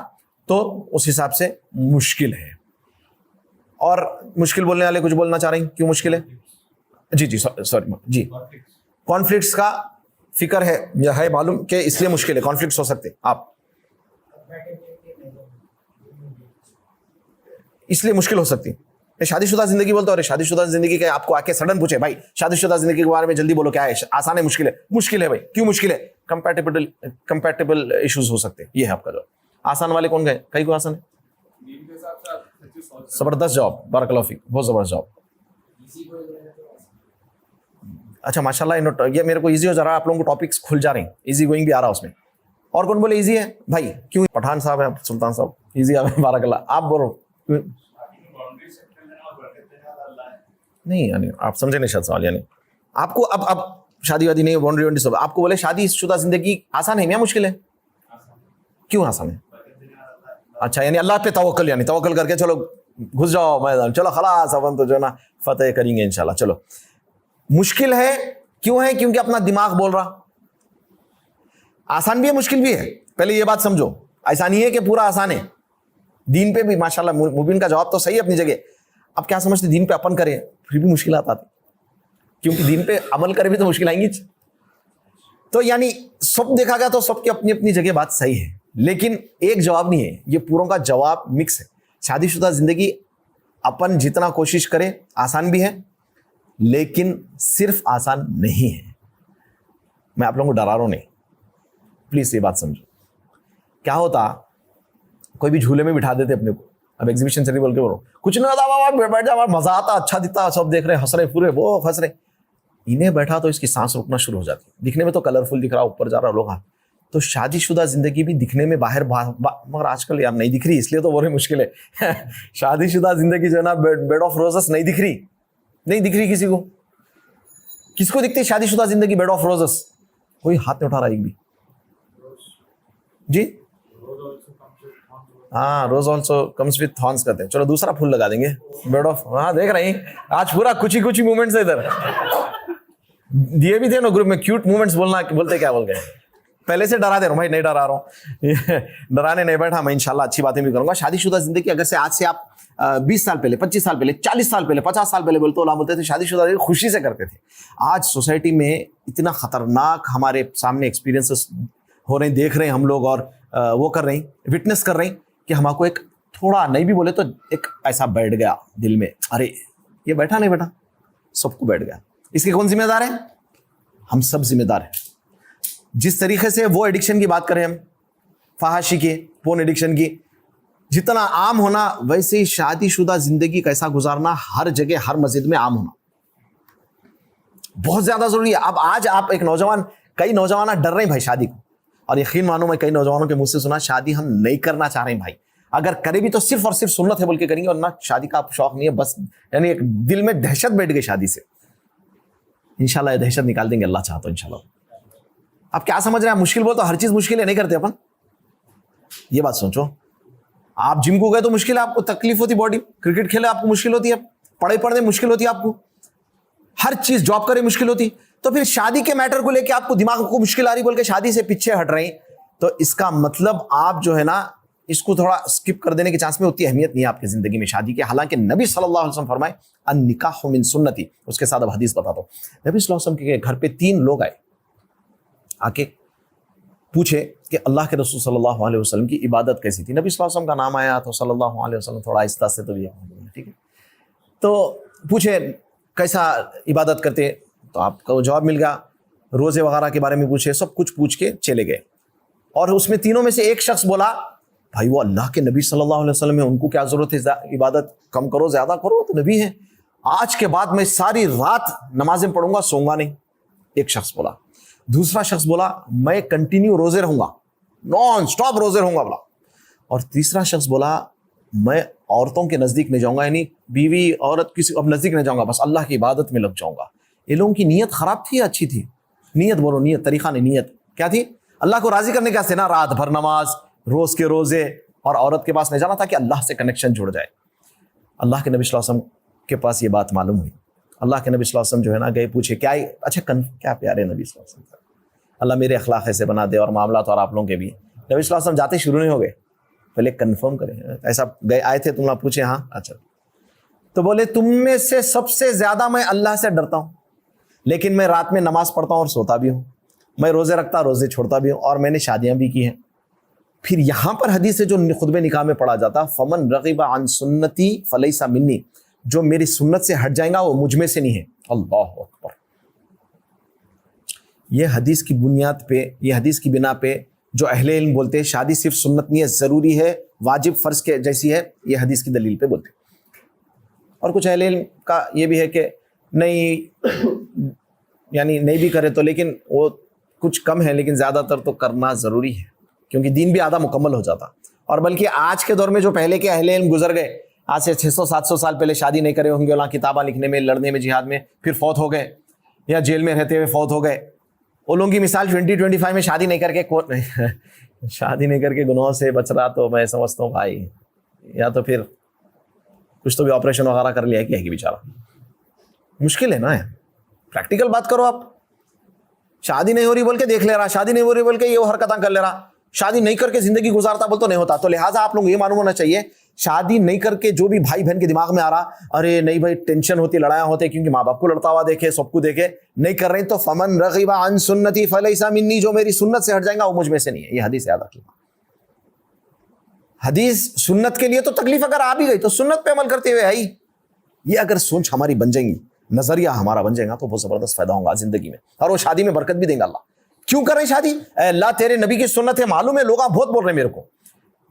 तो उस हिसाब से मुश्किल है। और मुश्किल बोलने वाले कुछ बोलना चाह रहे हैं, क्यों मुश्किल है? जी जी सॉरी जी, कॉन्फ्लिक्ट्स का फिक्र है मालूम कि इसलिए मुश्किल है, कॉन्फ्लिक्ट्स हो सकते आप, इसलिए मुश्किल हो सकती है। शादीशुदा जिंदगी बोलते हो, शादीशुदा जिंदगी के आपको आके सडन पूछे भाई शादीशुदा जिंदगी के बारे में जल्दी बोलो, क्या है, आसान है मुश्किल है? मुश्किल है भाई, क्यों मुश्किल है? कंपैटिबल इश्यूज हो सकते हैं, ये है आपका जवाब। आसान वाले कौन गए? कई को आसान है? ज़बरदस्त जॉब, बारकल्लाहु फीक, बहुत ज़बरदस्त जॉब। अच्छा माशाल्लाह, ये मेरे को इजी हो जा रहा है, आप लोगों को टॉपिक्स खुल जा रहे हैं, इजी गोइंग भी आ रहा है उसमें। और कौन बोले इजी है भाई? क्यों? पठान साहब है, सुल्तान साहब इजी आ रहा है, बारकल्लाह। आप बोलो नहीं, यानी आप समझे नहीं शायद सवाल। यानी आपको अब शादी वादी नहीं, बाउंड्री वाउंड्री सब, आपको बोले शादीशुदा जिंदगी आसान है या मुश्किल है? क्यों आसान है? अच्छा, यानी अल्लाह पे तवक्कल, यानी तवक्कल करके चलो घुस जाओ मैदान, चलो खलास अपन तो जो है ना फतेह करेंगे इंशाल्लाह। चलो, मुश्किल है क्यों है? क्योंकि अपना दिमाग बोल रहा। आसान भी है, मुश्किल भी है, पहले ये बात समझो। ऐसा नहीं है कि पूरा आसान है। दीन पे भी माशाल्लाह मुबीन का जवाब तो सही है अपनी जगह। अब क्या समझते, दीन पे अपन करें फिर भी मुश्किल आती, क्योंकि दीन पे अमल करे भी तो मुश्किल आएंगी। तो यानी सब देखा गया तो सबकी अपनी अपनी जगह बात सही है, लेकिन एक जवाब नहीं है, ये पूरों का जवाब मिक्स है। शादीशुदा जिंदगी अपन जितना कोशिश करें आसान भी है, लेकिन सिर्फ आसान नहीं है। मैं आप लोगों को डरा रहा हूं नहीं, प्लीज ये बात समझो। क्या होता, कोई भी झूले में बिठा देते अपने को, अब एग्जीबिशन चली बोल के बोलो कुछ नहीं होता बाबा, बैठ जा, मजा आता, अच्छा दिखता, सब देख रहे, हंस रहे पूरे, वो फंस रहे। इन्हें बैठा तो इसकी सांस रुकना शुरू हो जाती, दिखने में तो कलरफुल दिख रहा, ऊपर जा रहा लोग। हाँ, तो शादीशुदा जिंदगी भी दिखने में बाहर मगर आजकल यार नहीं दिख रही, इसलिए तो बड़ी मुश्किल है। शादीशुदा जिंदगी जो है ना, बेड ऑफ रोजेस नहीं दिख रही, नहीं दिख रही किसी को। किसको दिखती है शादीशुदा जिंदगी बेड ऑफ रोजेस? कोई हाथ नहीं उठा रहा एक भी जी। हाँ, रोज ऑल्सो कम्स विथ थॉर्न्स कहते हैं। चलो दूसरा फूल लगा देंगे, बेड ऑफ। हाँ देख रहे हैं, आज पूरा कुछ ही मूवमेंट्स है इधर, दिए भी थे ना ग्रुप में, क्यूट मूवमेंट्स बोलना, बोलते क्या बोल गए। पहले से डरा दे रहा हूँ भाई, नहीं डरा रहा हूँ, डराने नहीं बैठा मैं, इंशाल्लाह अच्छी बातें भी करूंगा। शादीशुदा जिंदगी अगर से आज से आप 20 साल पहले, 25 साल पहले, 40 साल पहले, 50 साल पहले बोलते ओला बोलते थे, शादीशुदा खुशी से करते थे। आज सोसाइटी में इतना खतरनाक हमारे सामने एक्सपीरियंसेस हो रहे हैं, देख रहे हैं हम लोग, और वो कर रहे हैं, विटनेस कर रहे हैं कि हमको एक थोड़ा नहीं भी बोले तो एक ऐसा बैठ गया दिल में, अरे ये बैठा नहीं बैठा, सबको बैठ गया। इसके कौन जिम्मेदार है? हम सब जिम्मेदार हैं। जिस तरीके से वो एडिक्शन की बात करें हम, फहाशी के, पोर्न एडिक्शन की, जितना आम होना, वैसे ही शादीशुदा जिंदगी कैसा गुजारना हर जगह, हर मस्जिद में आम होना बहुत ज्यादा जरूरी है। अब आज आप एक नौजवान, कई नौजवान डर रहे हैं भाई शादी को, और यकीन मानो मैं कई नौजवानों के मुंह से सुना, शादी हम नहीं करना चाह रहे हैं भाई, अगर करे भी तो सिर्फ और सिर्फ सुन्नत है बोल के करेंगे, और ना शादी का शौक नहीं है बस। यानी एक दिल में दहशत बैठ गई शादी से। इंशाल्लाह ये दहशत निकाल देंगे अल्लाह चाहता इंशाल्लाह। आप क्या समझ रहे हैं? मुश्किल बोल तो हर चीज मुश्किल है, नहीं करते अपन, ये बात सोचो। आप जिम को गए तो मुश्किल है, आपको तकलीफ होती बॉडी, क्रिकेट खेले आपको मुश्किल होती है, पढ़ाई पढ़ने मुश्किल होती है आपको, हर चीज जॉब करे मुश्किल होती। तो फिर शादी के मैटर को लेके आपको दिमाग को मुश्किल आ रही बोल के शादी से पीछे हट रहे हैं, तो इसका मतलब आप जो है ना, इसको थोड़ा स्किप कर देने के चांस में, उतनी अहमियत नहीं है आपकी जिंदगी में शादी के। हालांकि नबी सल्लल्लाहु अलैहि वसल्लम फरमाए अन निकाहु मिन सुन्नती। उसके साथ अब हदीस बता दो। नबी सल्लल्लाहु अलैहि वसल्लम के घर पे 3 लोग आए, आके पूछे कि अल्लाह के रसूल सल्लल्लाहु अलैहि वसल्लम की इबादत कैसी थी। नबी सल्लल्लाहु अलैहि वसल्लम का नाम आया तो सल्लल्लाहु अलैहि वसल्लम थोड़ा आहिस्ता से, तो भी ठीक है, तो पूछे कैसा इबादत करते, तो आपको जवाब मिल गया। रोजे वगैरह के बारे में पूछे, सब कुछ पूछ के चले गए। और उसमें तीनों में से एक शख्स बोला, भाई वो अल्लाह के नबी सल्लल्लाहु अलैहि वसल्लम है, उनको क्या जरूरत है इबादत कम करो ज्यादा करो, तो नबी है, आज के बाद मैं सारी रात नमाजें पढ़ूंगा, सोऊंगा नहीं। एक शख्स बोला। दूसरा शख्स बोला, मैं कंटिन्यू रोजे रहूंगा, नॉन स्टॉप रोजे रहूंगा बोला। और तीसरा शख्स बोला, मैं औरतों के नजदीक नहीं जाऊंगा, यानी बीवी औरत किसी अब नजदीक नहीं जाऊंगा, बस अल्लाह की इबादत में लग जाऊंगा। ये लोगों की नीयत खराब थी या अच्छी थी? नीयत बोलो, नीयत, तरीका नहीं, नीयत क्या थी? अल्लाह को राजी करने का से ना, रात भर नमाज, रोज के रोजे, और औरत के पास नहीं जाना था कि अल्लाह से कनेक्शन जुड़ जाए। अल्लाह के नबी सल्लल्लाहु अलैहि वसल्लम के पास ये बात मालूम हुई। अल्लाह के नबी सल्लल्लाहु अलैहि वसल्लम जो है ना, गए पूछे क्या, अच्छा क्या प्यारे नबी सल्लल्लाहु अलैहि वसल्लम, अल्लाह मेरे अखलाक ऐसे बना दे और मामला तो और आप लोगों के भी। नबी सल्लल्लाहु अलैहि वसल्लम जाते शुरू नहीं हो गए, पहले कंफर्म करें, ऐसा गए आए थे तुम पूछे, हाँ अच्छा, तो बोले तुम में से सबसे ज्यादा मैं अल्लाह से डरता हूं, लेकिन मैं रात में नमाज पढ़ता हूं और सोता भी हूं, मैं रोजे रखता रोजे छोड़ता भी हूं, और मैंने शादियां भी की हैं। फिर यहां पर हदीस है जो खुतबे निकाह में पढ़ा जाता, फमन रगिबा अन सुन्नती फलैसा मिन्नी, जो मेरी सुन्नत से हट जाएगा वो मुझ में से नहीं है। अल्लाह अकबर। ये हदीस की बुनियाद पे, ये हदीस की बिना पे जो अहले इल्म बोलते हैं शादी सिर्फ सुन्नत नहीं है, ज़रूरी है, वाजिब फ़र्ज के जैसी है, ये हदीस की दलील पे बोलते हैं। और कुछ अहले इल्म का ये भी है कि नहीं, यानी नहीं भी करे तो, लेकिन वो कुछ कम है, लेकिन ज़्यादातर तो करना ज़रूरी है, क्योंकि दीन भी आधा मुकम्मल हो जाता। और बल्कि आज के दौर में जो पहले के अहले इल्म गुजर गए, आज से 600-700 साल पहले शादी नहीं करे होंगे, वहाँ किताबा लिखने में, लड़ने में, जिहाद में, फिर फौत हो गए या जेल में रहते हुए फौत हो गए, वो लोगों की मिसाल 20-25 में शादी नहीं करके शादी नहीं करके गुनाहों से बच रहा, तो मैं समझता हूँ भाई या तो फिर कुछ तो भी ऑपरेशन वगैरह कर लिया है कि बेचारा। मुश्किल है ना, प्रैक्टिकल बात करो आप। शादी नहीं हो रही बोल के देख ले रहा, शादी नहीं हो रही बोल के ये हरकतें कर ले रहा, शादी नहीं करके जिंदगी गुजारता बोल तो नहीं होता। तो लिहाजा आप लोग ये मालूम होना चाहिए, शादी नहीं करके जो भी भाई बहन के दिमाग में आ रहा, अरे नहीं भाई टेंशन होती, लड़ाइयाँ होती, क्योंकि माँ बाप को लड़ता हुआ देखे, सबको देखे, नहीं कर रही, तो फमन रग़िबा अन सुन्नती फलैसा मिन्नी, जो मेरी सुन्नत से हट जाएगा वो मुझ में से नहीं है। ये हदीस याद रखिए। हदीस सुन्नत के लिए तो तकलीफ अगर आ भी गई तो सुन्नत पे अमल करते हुए आई, ये अगर सोच हमारी बन जाएंगी, नजरिया हमारा बन जाएगा, तो बहुत जबरदस्त फायदा होगा जिंदगी में, और वो शादी में बरकत भी देंगे अल्लाह। क्यों कर रहे हैं शादी? अल्लाह तेरे नबी की सुन्नत है, मालूम है, लोग बहुत बोल रहे हैं मेरे को,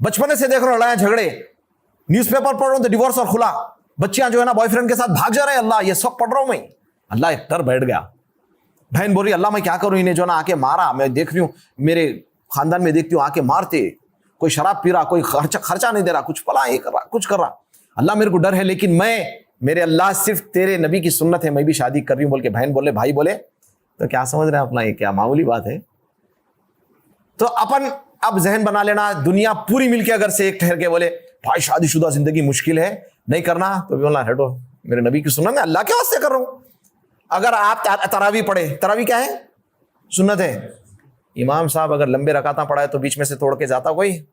बचपन से देख रहा हूं लड़ाइयां झगड़े, न्यूज़पेपर पढ़ रहा हूं तो डिवोर्स और खुला, बच्चियां जो है ना बॉयफ्रेंड के साथ भाग जा रहे हैं, अल्लाह ये सब पढ़ रहा हूं मैं। अल्लाह एक डर बैठ गया। बहन बोल रही अल्लाह मैं क्या करूं, इन्हें जो ना आके मारा, मैं देख रही हूं मेरे खानदान में देखती हूँ आके मारते, कोई शराब पी रहा, कोई खर्चा नहीं दे रहा, कुछ फला ये कर रहा, कुछ कर रहा। अल्लाह मेरे को डर है, लेकिन मेरे अल्लाह सिर्फ तेरे नबी की सुन्नत है, मैं भी शादी कर रही हूं बोल के बहन बोले, भाई बोले, तो क्या समझ रहे हैं अपना, ये क्या मामूली बात है। तो अपन अब जहन बना लेना, दुनिया पूरी मिलके अगर से एक ठहर के बोले भाई शादीशुदा जिंदगी मुश्किल है, नहीं करना, तो भी बोलना हटो, मेरे नबी की सुन्नत, मैं अल्लाह के वास्ते कर रहा हूं। अगर आप तरावी पढ़े, तरावी क्या है? सुन्नत है। इमाम साहब अगर लंबे रकाता पढ़ाए तो बीच में से तोड़ के जाता कोई,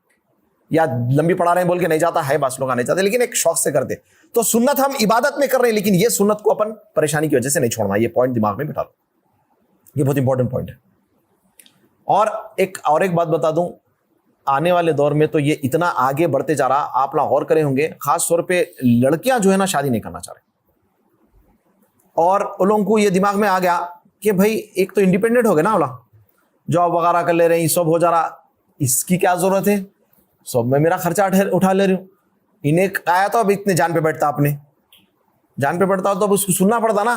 या लंबी पढ़ा रहे हैं बोल के नहीं जाता है, बास लोग नहीं जाते, लेकिन एक शौक से करते। तो सुन्नत हम इबादत में कर रहे हैं, लेकिन ये सुन्नत को अपन परेशानी की वजह से नहीं छोड़ना, ये पॉइंट दिमाग में बिठा लो, ये बहुत इंपॉर्टेंट पॉइंट है। और एक बात बता दूं, आने वाले दौर में तो ये इतना आगे बढ़ते जा रहा, आप लोग गौर करे होंगे, खास तौर पे लड़कियां जो है ना शादी नहीं करना चाह रहे, और उन लोगों को ये दिमाग में आ गया कि भाई एक तो इंडिपेंडेंट हो गए ना, वाला जॉब वगैरह कर ले रहे हैं, सब हो जा रहा, इसकी क्या जरूरत है, सब मैं मेरा खर्चा उठा ले रही हूँ। इन्हें आया तो अब इतने जान पे बैठता, अपने जान पे बैठता हो तो अब उसको सुनना पड़ता ना,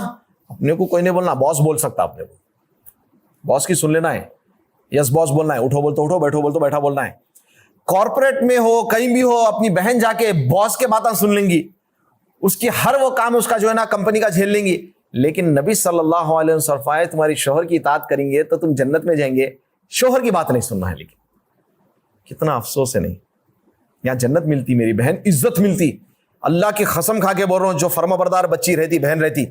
अपने को कोई नहीं बोलना, बॉस बोल सकता, अपने को बॉस की सुन लेना है, यस बॉस बोलना है, उठो बोल तो उठो, बैठो बोल तो बैठा बोलना है। कॉर्पोरेट में हो, कहीं भी हो, अपनी बहन जाके बॉस के बातें सुन लेंगी, उसकी हर वो काम उसका जो है ना कंपनी का झेल लेंगी, लेकिन नबी सल्लल्लाहु अलैहि वसल्लम फरमाए तुम्हारी शोहर की इताअत करेंगे तो तुम जन्नत में जाएंगे, शोहर की बात नहीं सुनना है। लेकिन कितना अफसोस है, नहीं, यहाँ जन्नत मिलती, मेरी बहन इज्जत मिलती, अल्लाह की कसम खा के बोल रहा हूँ, जो फर्माबरदार बच्ची रहती, बहन रहती,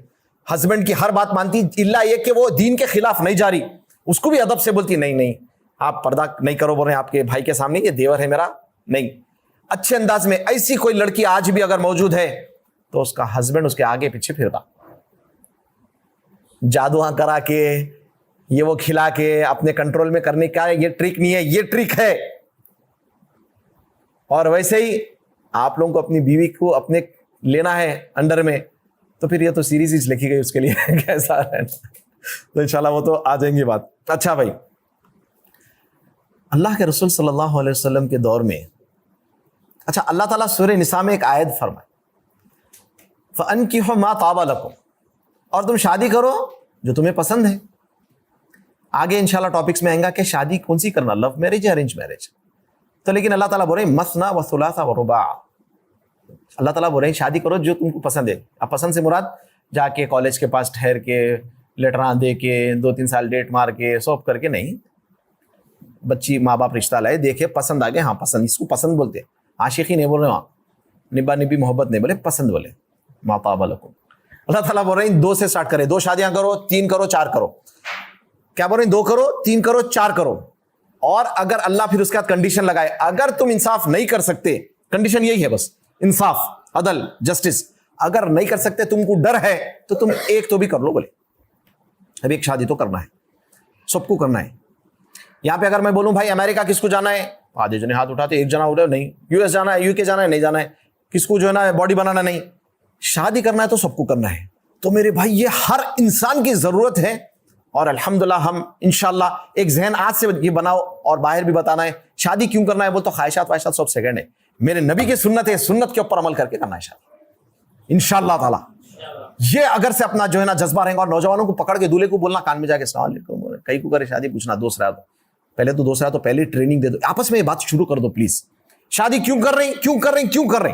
हस्बैंड की हर बात मानती, इल्ला ये कि वो दीन के खिलाफ नहीं जा रही, उसको भी अदब से बोलती, नहीं आप पर्दा नहीं करो, बोल रहे हैं आपके भाई के सामने, ये देवर है मेरा, नहीं, अच्छे अंदाज में। ऐसी कोई लड़की आज भी अगर मौजूद है तो उसका हस्बैंड उसके आगे पीछे फिरता, जादुआ करा के, ये वो खिला के अपने कंट्रोल में करने का, ये ट्रिक नहीं है, ये ट्रिक है। और वैसे ही आप लोगों को अपनी बीवी को अपने लेना है अंडर में, तो फिर ये तो सीरीज लिखी गई उसके लिए कैसा है, तो इंशाल्लाह वो तो आ जाएंगी बात। अच्छा भाई, अल्लाह के रसूल सल्लल्लाहु अलैहि वसल्लम के दौर में, अच्छा अल्लाह ताला सूरह निसा में एक आयत फरमाए, फ़अनकिहू मा ताबा लकुम, और तुम शादी करो जो तुम्हें पसंद है। आगे इंशाल्लाह टॉपिक्स में आएगा कि शादी कौन सी करना, लव मैरिज या अरेंज मैरिज। तो लेकिन अल्लाह ताला बोल रहे हैं मसना व सुलासा व रुबा, अल्लाह ताला बोल रहे हैं शादी करो जो तुमको पसंद है। अब पसंद से मुराद जाके कॉलेज के पास ठहर के, लेटरां दे के, 2-3 साल डेट मार के, सॉप करके नहीं, बच्ची माँ बाप रिश्ता लाए, देखे पसंद आ गए, हाँ पसंद, इसको पसंद बोलते हैं, आशिकी नहीं बोल रहे, वहाँ निब्बा निब्बी मोहब्बत नहीं बोले, पसंद बोले, मा ताबा लकुम। अल्लाह ताला बोल रहे हैं 2 से स्टार्ट करे, 2 शादियां करो, 3 करो, 4 करो। क्या बोल रहे हैं? 2 करो, 3 करो, 4 करो। और अगर अल्लाह फिर उसके बाद कंडीशन लगाए, अगर तुम इंसाफ नहीं कर सकते, कंडीशन यही है बस, इंसाफ, अदल, जस्टिस, अगर नहीं कर सकते, तुमको डर है, तो तुम एक तो भी कर लो। बोले अब एक शादी तो करना है, सबको करना है। यहां पे अगर मैं बोलूं भाई अमेरिका किसको जाना है, आधे जने हाथ उठाते, एक जना उठे नहीं, यूएस जाना है, यूके जाना है, नहीं जाना है, किसको जो है ना बॉडी बनाना नहीं, शादी करना है तो सबको करना है। तो मेरे भाई ये हर इंसान की जरूरत है और अल्हम्दुलिल्लाह हम इंशाल्लाह एक जहन आज से ये बनाओ और बाहर भी बताना है शादी क्यों करना है, वो तो ख्वाहिशात वाहिशात सब सेकंड है, मेरे नबी की सुन्नत है, सुन्नत के ऊपर अमल करके करना है शादी इंशाल्लाह ताला। ये अगर से अपना जो है ना जज्बा रहेगा, और नौजवानों को पकड़ के दूल्हे को बोलना कान में जाके अस्सलाम वालेकुम, कहीं को करे शादी पूछना दोस्त रहा तो पहले तो दोस्त रहा तो पहले ट्रेनिंग दे दो, आपस में ये बात शुरू कर दो प्लीज। शादी क्यों कर रहे, क्यों कर रहे, क्यों कर रहे,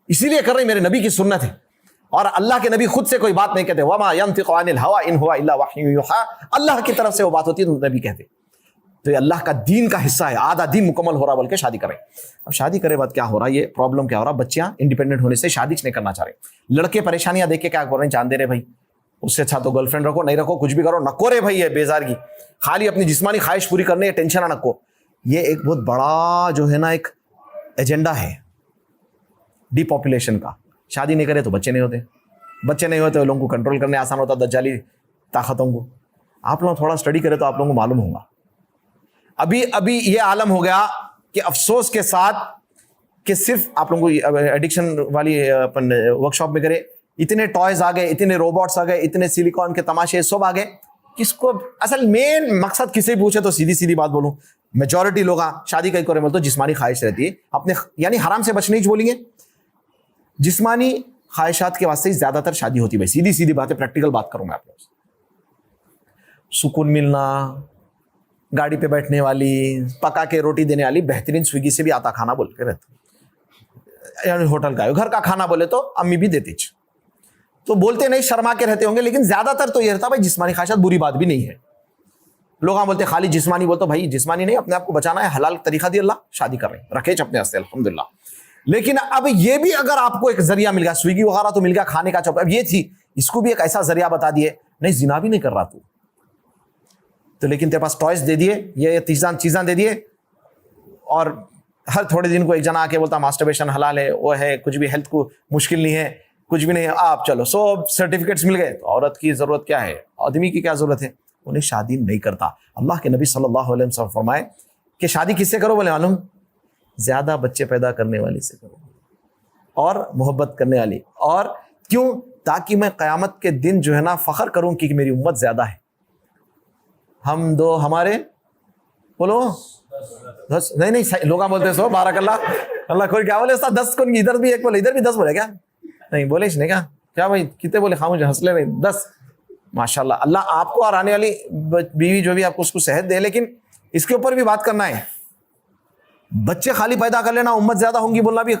इसीलिए कर रहे, मेरे नबी की सुन्नत है, और अल्लाह के नबी खुद से कोई बात नहीं कहते, वमा यंतिकु अनिल हवा इन हुवा इल्ला वह्युन युहा, अल्लाह की तरफ से वो बात होती है तो नबी कहते। तो ये अल्लाह का दीन का हिस्सा है, आधा दीन मुकम्मल हो रहा बोल के शादी करें। अब शादी करे बाद क्या हो रहा है, ये प्रॉब्लम क्या हो रहा है, बच्चियां इंडिपेंडेंट होने से शादी नहीं करना चाह रहे, लड़के परेशानियां देख के क्या बोल रहे हैं, जान दे रहे भाई उससे अच्छा तो गर्लफ्रेंड रखो, नहीं रखो कुछ भी करो, नको रे भाई, ये बेजार की खाली अपनी जिस्मानी ख्वाहिश पूरी करने टेंशन ना नको। ये एक बहुत बड़ा जो है ना एक एजेंडा है डिपॉपुलेशन का। शादी नहीं करे तो बच्चे नहीं होते, बच्चे नहीं होते लोगों को कंट्रोल करने आसान होता दज्जाली ताकतों को। आप लोग थोड़ा स्टडी करें तो आप लोगों को मालूम होगा। अभी अभी ये आलम हो गया कि अफसोस के साथ कि सिर्फ आप लोगों को एडिक्शन वाली अपन वर्कशॉप में करे, इतने टॉयज आ गए, इतने रोबोट्स आ गए, इतने सिलिकॉन के तमाशे सब आ गए। किसको असल मेन मकसद किसे पूछे तो सीधी सीधी बात बोलूं, मेजॉरिटी लोग शादी कहीं करे तो जिस्मानी ख्वाहिश रहती है अपने, यानी हराम से बचने ही बोलेंगे, जिस्मानी ख्वाहिशात के वास्ते ही ज्यादातर शादी होती है भाई, सीधी सीधी बातें, प्रैक्टिकल बात करूं मैं आप लोग। सुकून मिलना, गाड़ी पे बैठने वाली, पका के रोटी देने वाली, बेहतरीन स्विगी से भी आता खाना बोल के रहते, यानी होटल का घर का खाना बोले तो अम्मी भी देती, तो बोलते नहीं शर्मा के रहते होंगे, लेकिन ज्यादातर तो ये रहता भाई जिस्मानी ख्वाहिशात बुरी बात भी नहीं है। लोग बोलते खाली जिस्मानी, बोलते भाई जिस्मानी नहीं, अपने आप को बचाना है, हलाल तरीका दिया अल्लाह, शादी कर रहे हैं रखे अपने हस्ते अल्हम्दुलिल्लाह। लेकिन अब ये भी अगर आपको एक जरिया मिल गया, स्विगी वगैरह तो मिल गया खाने का चौक, अब ये थी इसको भी एक ऐसा जरिया बता दिए, नहीं जिना भी नहीं कर रहा तू तो, लेकिन तेरे पास टॉयज दे दिए, ये चीज़ां दे दिए, और हर थोड़े दिन को एक जना आके बोलता मास्टरबेशन हलाल है, वो है, कुछ भी हेल्थ को मुश्किल नहीं है, कुछ भी नहीं है, आप चलो सब सर्टिफिकेट्स मिल गए, तो औरत की जरूरत क्या है, आदमी की क्या जरूरत है, उन्हें शादी नहीं करता। अल्लाह के नबी सल्लल्लाहु अलैहि वसल्लम फरमाए कि शादी किससे करो, बोले मालूम, ज्यादा बच्चे पैदा करने वाली से करो, और मोहब्बत करने वाली, और क्यों, ताकि मैं क़यामत के दिन जो है ना फख्र करूं कि मेरी उम्मत ज्यादा है। हम दो हमारे बोलो 10, नहीं लोग बोलते सो 12 अल्लाह कोई क्या बोले उस्ताद 10 कौन, इधर भी एक बोले, इधर भी 10 बोले क्या, नहीं बोले इसने क्या भाई कितने बोले, खामोश हंस ले रहे 10। माशाल्लाह, अल्लाह आपको और आने वाली बीवी जो भी आपको उसको सेहत दे, लेकिन इसके ऊपर भी बात करना है। बच्चे खाली पैदा कर लेना, उम्मत ज्यादा होंगी बोलना भी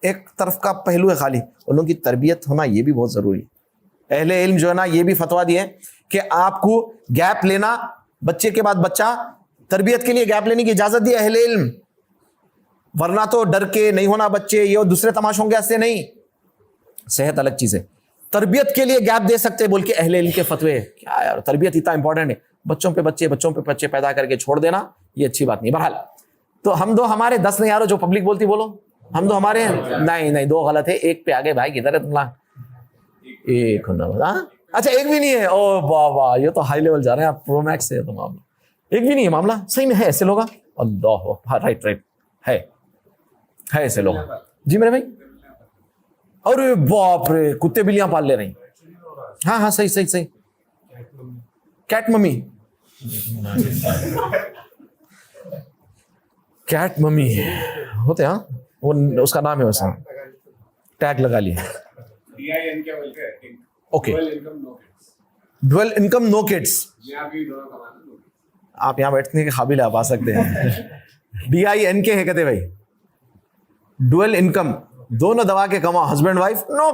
एक तरफ का पहलू है, खाली उन लोगों की तरबियत होना ये भी बहुत जरूरी है। अहले इल्म जो है ना ये भी फतवा दिए कि आपको गैप लेना, बच्चे के बाद बच्चा, तरबियत के लिए गैप लेने की इजाजत दी अहले इल्म, वरना तो डर के नहीं होना बच्चे, ये दूसरे तमाशों के ऐसे नहीं, सेहत अलग चीज है, तरबियत के लिए गैप दे सकते बोल के अहले इल्म के फतवे। क्या यार, तरबियत इतना इंपॉर्टेंट है, बच्चों पे बच्चे पैदा करके छोड़ देना ये अच्छी बात नहीं। बहरहाल तो हम दो हमारे 10 नहीं यारो, जो पब्लिक बोलती बोलो, हम दो हमारे नहीं 2 गलत है, एक पे आगे भाई किधर है तुम्हारा, एक अच्छा एक भी नहीं है, ओ वाह ये तो हाई लेवल जा रहे हैं आप, प्रो मैक्स है तो मामला, एक भी नहीं है मामला, सही में है ऐसे लोग, अल्लाह राइट है ऐसे लोग जी मेरे भाई, अरे बाप रे कुत्ते बिल्लियां पाल ले रही, हाँ सही कैट मम्मी कैट मम्मी होते, हाँ वो उसका नाम है वैसा, टैग लगा लिया, okay dual income no kids, आप यहाँ बैठने के काबिल आप आ सकते हैं। DINK है कहते भाई, डुअल इनकम, दोनों दबा के कमाओ, husband wife, no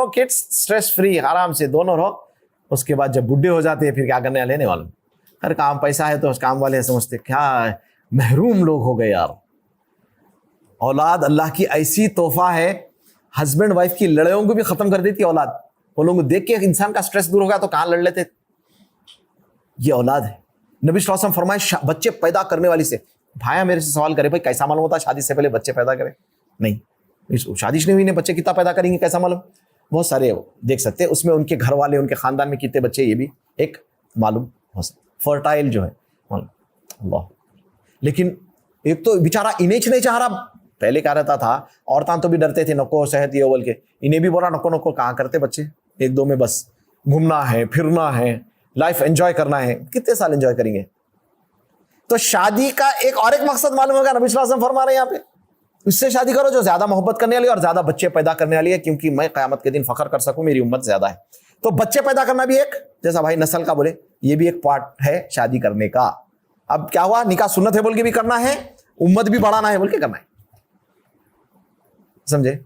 kids stress free, आराम से दोनों रहो। उसके बाद जब बुढ़े हो जाते हैं फिर क्या करने लेने वाले, हर काम पैसा है तो काम वाले समझते, क्या महरूम लोग हो गए यार। औलाद अल्लाह की ऐसी तोहफा है, हस्बैंड वाइफ की लड़ाइयों को भी खत्म कर देती है औलाद। वो लोगों को देख के इंसान का स्ट्रेस दूर हो गया तो कहाँ लड़ लेते, ये औलाद है। नबी सल्लल्लाहु अलैहि वसल्लम फरमाए बच्चे पैदा करने वाली से, भाया मेरे से सवाल करे भाई कैसा मालूम होता शादी से पहले बच्चे पैदा करे, नहीं शादी नहीं हुई ने बच्चे कितना पैदा करेंगे कैसा मालूम, बहुत सारे देख सकते हैं उसमें उनके घर वाले उनके खानदान में कितने बच्चे, ये भी एक मालूम हो सकता, फर्टाइल जो है अल्लाह। लेकिन एक तो बेचारा इन्हें नहीं चाह रहा, पहले क्या रहता था औरतां तो भी डरते थे नको सेहत ये बोल के, इन्हें भी बोला नको कहाँ करते बच्चे, 1-2 में बस घूमना है फिरना है, लाइफ एंजॉय करना है, कितने साल एंजॉय करेंगे? तो शादी का एक और एक मकसद मालूम होगा, नबी सल्लल्लाहु अलैहि वसल्लम फरमा रहे हैं यहाँ पे, उससे शादी करो जो ज्यादा मोहब्बत करने वाली और ज्यादा बच्चे पैदा करने वाली है, क्योंकि मैं क़यामत के दिन फख्र कर सकूं मेरी उम्मत ज्यादा है। तो बच्चे पैदा करना भी एक, जैसा भाई नस्ल का बोले, ये भी एक पार्ट है शादी करने का। अब क्या हुआ, निकाह सुन्नत है बोल के भी करना है, उम्मत भी बढ़ाना है बोल के करना है, समझे?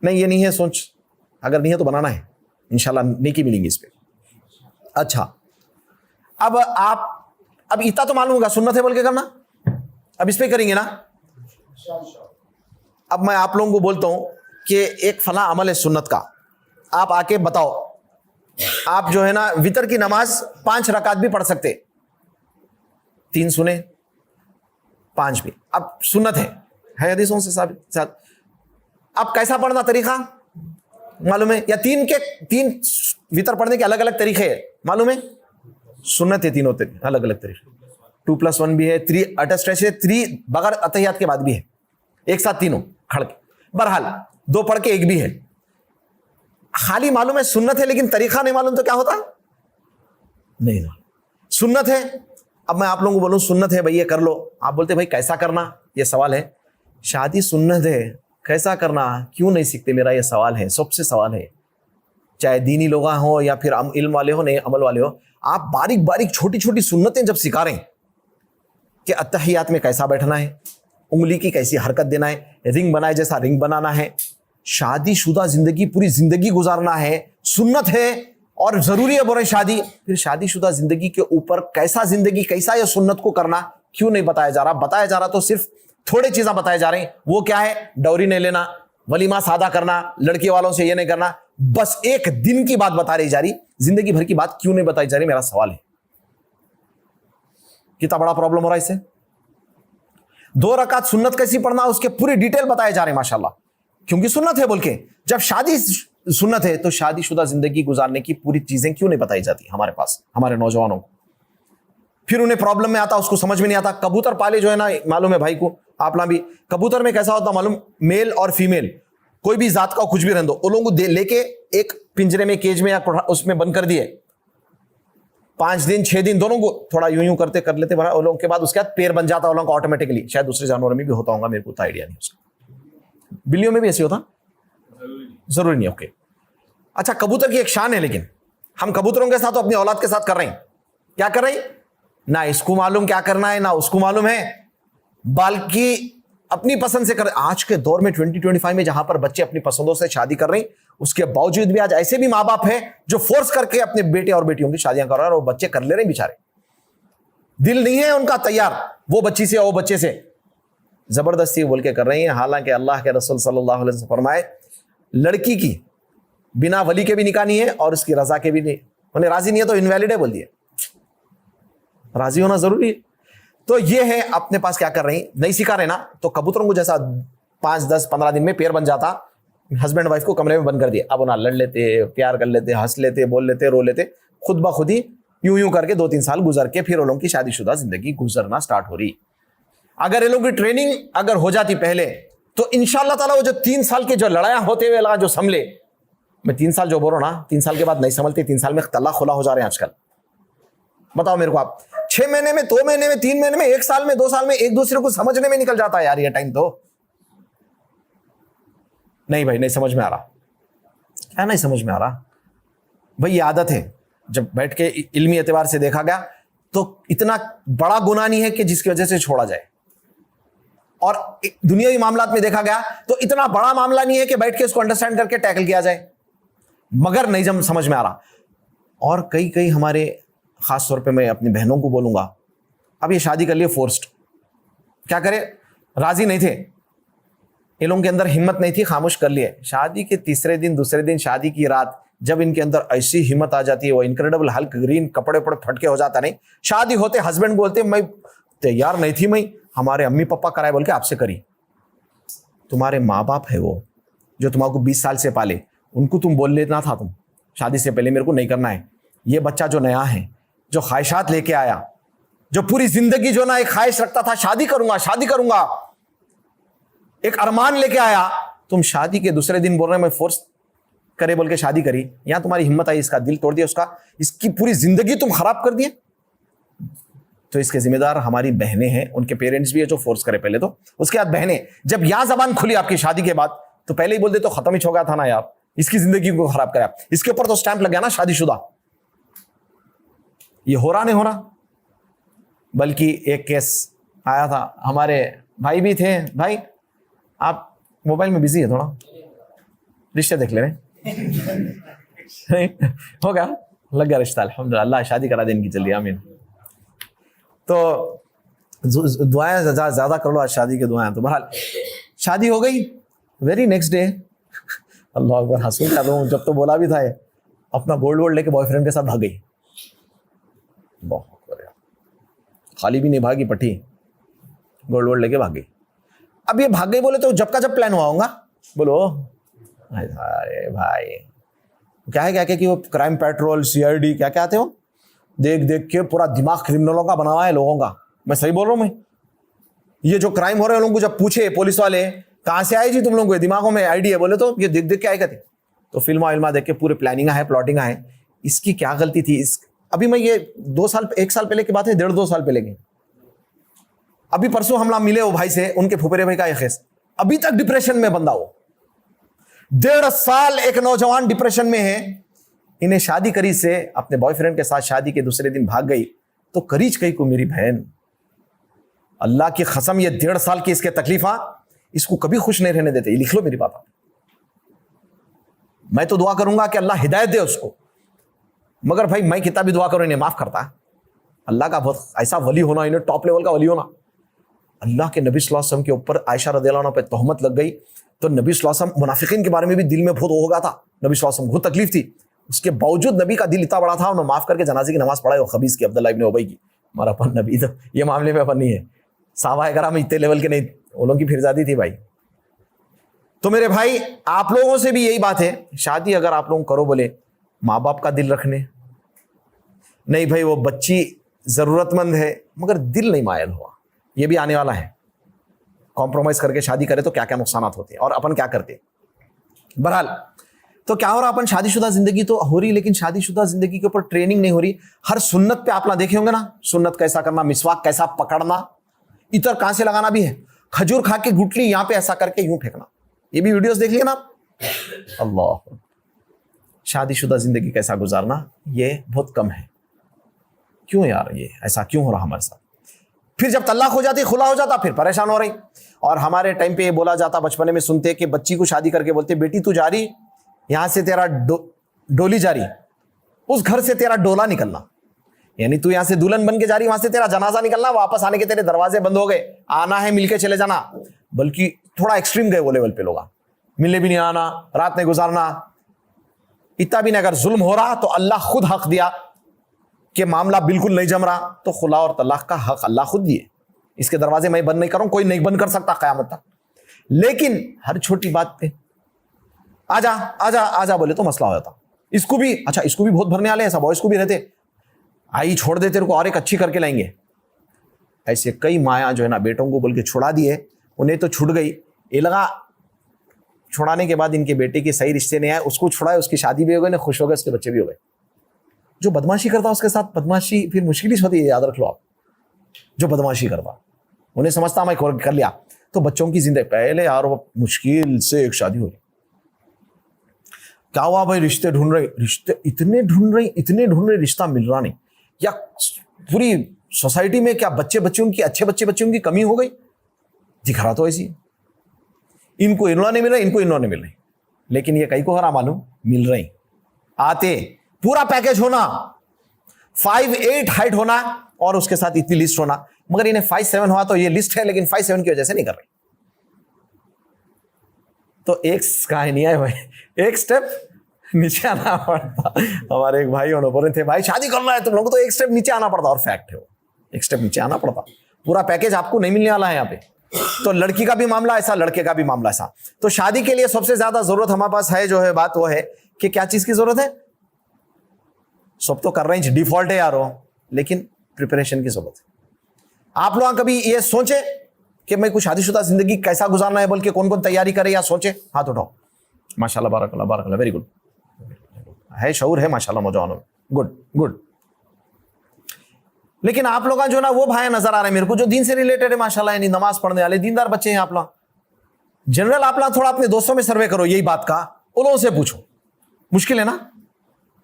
नहीं ये नहीं है सोच, अगर नहीं है तो बनाना है, इंशाल्लाह नेकी मिलेंगी इस पे। अच्छा, अब इतना तो मालूम होगा सुन्नत है बोल के करना, अब इस पे करेंगे ना। अब मैं आप लोगों को बोलता हूं कि एक फला अमल है सुन्नत का, आप आके बताओ, आप जो है ना वितर की नमाज 5 रकात भी पढ़ सकते, 3 सुने 5 भी, अब सुन्नत है हदीसों से साथ। अब कैसा पढ़ना तरीका मालूम है? या 3 वितर पढ़ने के अलग अलग तरीके हैं मालूम है? सुन्नत है तीनों तरीके, अलग अलग तरीके, 2+1 भी है, 3 अटैच है, 3 बगैर अतहियात के बाद भी है, एक साथ तीनों खड़ के, बहरहाल 2 पढ़ के 1 भी है। खाली मालूम है सुन्नत है लेकिन तरीका नहीं मालूम तो क्या होता? नहीं ना, सुन्नत है। अब मैं आप लोगों को बोलूं सुन्नत है भाई ये कर लो, आप बोलते भाई कैसा करना, ये सवाल है। शादी सुन्नत है, कैसा करना क्यों नहीं सीखते, मेरा ये सवाल है, सबसे सवाल है। चाहे दीनी लोग हो या फिर इल्म वाले हो, नहीं अमल वाले हो, आप बारीक बारीक छोटी छोटी सुन्नतें जब सिखा रहे हैं कि अत्तहियात में कैसा बैठना है, उंगली की कैसी हरकत देना है, रिंग बनाए जैसा रिंग बनाना है, शादीशुदा जिंदगी पूरी जिंदगी गुजारना है, सुन्नत है और जरूरी है बोले शादी, फिर शादीशुदा जिंदगी के ऊपर कैसा जिंदगी, कैसा यह सुन्नत को करना क्यों नहीं बताया जा रहा? बताया जा रहा तो सिर्फ थोड़े चीजें बताए जा रहे हैं। वो क्या है? डौरी नहीं लेना, वलीमा सादा करना, लड़की वालों से ये नहीं करना, बस एक दिन की बात बता रही जा रही, जिंदगी भर की बात क्यों नहीं बताई जा रही? मेरा सवाल है। कितना बड़ा प्रॉब्लम हो रहा है इससे। 2 रकात सुन्नत कैसी पढ़ना उसके पूरी डिटेल बताए जा रहे हैं माशाल्लाह, क्योंकि सुन्नत है बोल के। जब शादी सुन्नत है तो शादीशुदा जिंदगी गुजारने की पूरी चीजें क्यों नहीं बताई जाती हमारे पास, हमारे नौजवानों को? फिर उन्हें प्रॉब्लम में आता, उसको समझ में नहीं आता। कबूतर पाले जो है ना, मालूम है भाई को, आप ना भी, कबूतर में कैसा होता मालूम? मेल और फीमेल कोई भी जात का कुछ भी रहने दो, उन लोगों को लेके एक पिंजरे में, केज में या उसमें बंद कर दिए, 5 दिन 6 दिन दोनों को थोड़ा यूं यूं करते कर लेते, उन लोगों के बाद उसके बाद पेड़ बन जाता उन लोगों का ऑटोमेटिकली। शायद दूसरे जानवरों में भी होता होगा, मेरे को तो आइडिया नहीं उसका। बिल्लियों में भी ऐसे होता? जरूरी नहीं, ओके। अच्छा, कबूतर की एक शान है, लेकिन हम कबूतरों के साथ तो अपनी औलाद के साथ कर रहे हैं, क्या कर रहे हैं? ना इसको मालूम क्या करना है, ना उसको मालूम है, बल्कि अपनी पसंद से कर। आज के दौर में 2025 में जहां पर बच्चे अपनी पसंदों से शादी कर रहे हैं, उसके बावजूद भी आज ऐसे भी माँ बाप है जो फोर्स करके अपने बेटे और बेटियों की शादियां कर रहे हैं और वो बच्चे कर ले रहे हैं बेचारे। दिल नहीं है उनका तैयार वो बच्ची से, वो बच्चे से जबरदस्ती बोल के कर रहे हैं। हालांकि अल्लाह के रसूल सल्लल्लाहु अलैहि वसल्लम फरमाए, लड़की की बिना वली के भी निकाह नहीं है और उसकी रजा के भी नहीं, उन्हें राजी नहीं है तो इनवैलिड है बोल दिए। राजी होना जरूरी है। तो ये है अपने पास क्या कर रहे हैं, नहीं सिखा रहे ना, तो कबूतरों को जैसा 5, 10, 15 दिन में पेड़ बन जाता, हस्बैंड वाइफ को कमरे में बंद कर दिया, अब उन्हें लड़ लेते, प्यार कर लेते, हंस लेते, बोल लेते, रो लेते, खुद ब खुद ही यूं यूं करके 2-3 साल गुजर के फिर उन लोगों की शादीशुदा जिंदगी गुजरना स्टार्ट हो रही। अगर ये लोगों की ट्रेनिंग अगर हो जाती पहले, तो इंशाअल्लाह ताला वो जो 3 साल के जो लड़ाइयां होते हुए लगा जो संभले, मैं 3 साल जो बोल रहा हूं ना, 3 साल के बाद नहीं संभलते, 3 साल में तल्ला खुला हो जा रहे हैं आजकल। बताओ मेरे को आप, 6 महीने में, 2 महीने में, 3 महीने में, 1 साल में, 2 साल में एक दूसरे को समझने में निकल जाता है यार ये टाइम। तो नहीं भाई, नहीं समझ में आ रहा, क्या नहीं समझ में आ रहा भाई? ये आदत है, जब बैठ के इल्मी एतबार से देखा गया तो इतना बड़ा गुनाह नहीं है कि जिसकी वजह से छोड़ा जाए, और दुनियावी मामलात में देखा गया तो इतना बड़ा मामला नहीं है कि बैठ के इसको अंडरस्टैंड करके टैकल किया जाए, मगर नहीं जब समझ में आ रहा। और कई हमारे, खास तौर पे मैं अपनी बहनों को बोलूंगा, अब ये शादी कर लिए फोर्स्ड, क्या करे, राजी नहीं थे, इन लोगों के अंदर हिम्मत नहीं थी, खामोश कर लिए। शादी के तीसरे दिन, दूसरे दिन, शादी की रात, जब इनके अंदर ऐसी हिम्मत आ जाती है, वो इनक्रेडिबल हल्क ग्रीन कपड़े पड़े फटके हो जाता नहीं। शादी होते हस्बैंड बोलते मैं तैयार नहीं थी, मैं हमारे अम्मी पापा कराए बोल के आपसे करी। तुम्हारे माँ बाप है वो जो तुम्हारे 20 साल से पाले, उनको तुम बोल लेना था तुम शादी से पहले मेरे को नहीं करना है। ये बच्चा जो नया है, जो ख्वाहिशात लेके आया, जो पूरी जिंदगी जो ना एक ख्वाहिश रखता था, शादी करूंगा शादी करूंगा, एक अरमान लेके आया, तुम शादी के दूसरे दिन बोल रहे हैं मैं फोर्स करे बोल के शादी करी, यहाँ तुम्हारी हिम्मत आई, इसका दिल तोड़ दिया, उसका इसकी पूरी जिंदगी तुम खराब कर दिए। तो इसके जिम्मेदार हमारी बहनें हैं, उनके पेरेंट्स भी है जो फोर्स करे पहले तो, उसके बाद बहनें। जब यहां जबान खुली आपकी शादी के बाद तो पहले ही बोल दे तो खत्म ही हो गया था ना यार, इसकी जिंदगी को खराब करा, इसके ऊपर तो स्टैंप लग गया ना शादीशुदा। ये हो रहा नहीं हो रहा। बल्कि एक केस आया था, हमारे भाई भी थे। भाई आप मोबाइल में बिजी है थोड़ा, रिश्ते देख ले रहे हो गया, लग गया रिश्ता, अल्हम्दुलिल्लाह, अल्लाह शादी करा दे इनकी जल्दी, आमीन। तो दुआएं ज्यादा कर लो आज, शादी की दुआएं। तो बहरहाल शादी हो गई, वेरी नेक्स्ट डे अल्लाह अकबर, हंसूं कर रहा हूं, जब तो बोला भी था ये, अपना गोल्ड वोल्ड लेके बॉयफ्रेंड के साथ भाग गई। बहुत खाली भी नहीं भागी, पट्टी गोल्ड वोल्ड लेके भाग गई। अब ये भाग गई बोले तो जब का जब प्लान हुआ होगा, बोलो अरे भाई क्या है, क्या कि वो क्राइम पेट्रोल, CID क्या क्या आते हो, देख देख के पूरा दिमाग क्रिमिनलों का बना हुआ है लोगों का। मैं सही बोल रहा हूँ मैं? ये जो क्राइम हो रहे हैं लोगों को जब पूछे पुलिस वाले कहां से आए जी तुम लोगों को, दिमागों में आइडिया, बोले तो ये देख देख के आए कहते। तो फिल्मा विल्मा देख के पूरे प्लानिंग है, प्लॉटिंग है। इसकी क्या गलती थी? अभी मैं ये 1 साल पहले की बात है, 1.5-2 साल पहले की। अभी परसों हम लोग मिले वो भाई से, उनके फुफेरे भाई का एक केस, अभी तक डिप्रेशन में बंदा हो। 1.5 साल एक नौजवान डिप्रेशन में है। इन्हें शादी करी से अपने बॉयफ्रेंड के साथ शादी के दूसरे दिन भाग गई। तो करीज कही को मेरी बहन, अल्लाह की कसम, ये 1.5 साल की इसके तकलीफा इसको कभी खुश नहीं रहने देते। ये लिख लो मेरी बात। मैं तो दुआ करूंगा कि अल्लाह हिदायत दे उसको, मगर भाई मैं कितना भी दुआ करूं इन्हें माफ करता है। अल्लाह का बहुत ऐसा वली होना, इन्हें टॉप लेवल का वली होना। अल्लाह के नबी सल्लल्लाहु अलैहि वसल्लम के ऊपर आयशा रज़ियल्लाहु अन्हा पे तोहमत लग गई, तो नबी सल्लल्लाहु अलैहि वसल्लम मुनाफिकीन के बारे में भी दिल में बहुत हो गया था। नबी सल्लल्लाहु अलैहि वसल्लम को तकलीफ थी, उसके बावजूद नबी का दिल इतना बड़ा था, उन्होंने माफ करके जनाजे की नमाज पढ़ाई। खबीस की अब्दुल्लाह इब्न उबई की, हमारा अपन नबी तो ये मामले में अपन नहीं है, साहबा कराम इतने लेवल के नहीं, उन लोगों की फिरजादी थी भाई। तो मेरे भाई आप लोगों से भी यही बात है, शादी अगर आप लोग करो बोले माँ बाप का दिल रखने, नहीं भाई वो बच्ची जरूरतमंद है मगर दिल नहीं मायल हुआ, ये भी आने वाला है। कॉम्प्रोमाइज करके शादी करे तो क्या क्या नुकसान होते हैं और अपन क्या करते हैं। बहरहाल तो क्या हो रहा, अपन शादीशुदा जिंदगी तो हो रही, लेकिन शादीशुदा जिंदगी के ऊपर ट्रेनिंग नहीं हो रही। हर सुन्नत पे आप ना देखे होंगे ना, सुन्नत कैसा करना, मिसवाक कैसा पकड़ना, इतर कहां से लगाना भी है, खजूर खा के गुटली यहां पे ऐसा करके यूं फेंकना, ये भी वीडियोस देख लिए ना। अल्लाह, शादीशुदा जिंदगी कैसा गुजारना ये बहुत कम है। क्यों यार, ये ऐसा क्यों हो रहा हमारे साथ? फिर जब तलाक हो जाती, खुला हो जाता, फिर परेशान हो रही। और हमारे टाइम पे ये बोला जाता, बचपने में सुनते कि बच्ची को शादी करके बोलते, बेटी तू जा रही, यहां से तेरा डोली जा रही, उस घर से तेरा डोला निकलना, यानी तू यहां से दुल्हन बन के जा रही, वहां से तेरा जनाजा निकलना, वापस आने के तेरे दरवाजे बंद हो गए, आना है मिलके चले जाना। बल्कि थोड़ा एक्सट्रीम गए वो लेवल पे लोग, मिलने भी नहीं आना, रात नहीं गुजारना। इतना भी नहीं, अगर जुल्म हो रहा तो अल्लाह खुद हक दिया कि मामला बिल्कुल नहीं जम रहा तो खुला और तलाक का हक अल्लाह खुद दिए। इसके दरवाजे मैं बंद नहीं करूं, कोई नहीं बंद कर सकता क़यामत तक। लेकिन हर छोटी बात पे आजा आजा आजा बोले तो मसला हो जाता। इसको भी, अच्छा इसको भी बहुत भरने वाले हैं, सब बॉयज को भी रहते, आई छोड़ दे तेरे को और एक अच्छी करके लाएंगे। ऐसे कई माया जो है ना, बेटों को बोल के छुड़ा दिए, उन्हें तो छूट गई, ये लगा छुड़ाने के बाद इनके बेटे के सही रिश्ते नहीं आए, उसको छुड़ाए, उसकी शादी भी हो गई, खुश हो गए, उसके बच्चे भी हो गए। जो बदमाशी करता उसके साथ बदमाशी फिर मुश्किल ही होती है, याद रख लो आप। जो बदमाशी करता उन्हें समझता मैं कर लिया, तो बच्चों की जिंदगी पहले यार मुश्किल से एक शादी हुई, क्या हुआ भाई, रिश्ते ढूंढ रहे, रिश्ते इतने ढूंढ रहे रिश्ता मिल रहा नहीं, या पूरी सोसाइटी में क्या बच्चों की, अच्छे बच्चों की कमी हो गई, दिख रहा तो ऐसी, इनको इन्होंने नहीं मिल रहा, इनको इन्होंने मिल रही, लेकिन ये कई को हरा मालूम मिल रही। आते पूरा पैकेज होना, 5'8" हाइट होना और उसके साथ इतनी लिस्ट होना, मगर इन्हें 5'7" हुआ तो ये लिस्ट है, लेकिन 5'7" की वजह से नहीं कर रही। तो एक कहानी नहीं है भाई, एक स्टेप नीचे आना पड़ता। हमारे एक भाई होने बोल रहे थे, भाई शादी करना है तुम लोगों को तो एक स्टेप नीचे आना पड़ता, और फैक्ट है वो, एक स्टेप नीचे आना पड़ता, पूरा पैकेज आपको नहीं मिलने वाला है यहाँ पे। तो लड़की का भी मामला ऐसा, लड़के का भी मामला ऐसा। तो शादी के लिए सबसे ज्यादा जरूरत हमारे पास है जो है बात वो है कि क्या चीज की जरूरत है? सब तो कर रहे हैं, डिफॉल्ट है यारो, लेकिन प्रिपरेशन की जरूरत है। आप लोग कभी ये सोचे कि मैं कुछ शादीशुदा जिंदगी कैसा गुजारना है बोल के कौन कौन तैयारी करे, या सोचे? हाथ उठाओ। माशाल्लाह, बारकल्लाह, बारकल्लाह, वेरी गुड। है शऊर है माशाल्लाह नौजवानों में, गुड गुड। लेकिन आप लोग जो ना वो भाई नजर आ रहे हैं मेरे को जो दीन से रिलेटेड है माशाल्लाह, यानी नमाज पढ़ने वाले दीनदार बच्चे हैं आप लोग। जनरल आप लोग थोड़ा अपने दोस्तों में सर्वे करो यही बात का, उन लोगों से पूछो, मुश्किल है ना,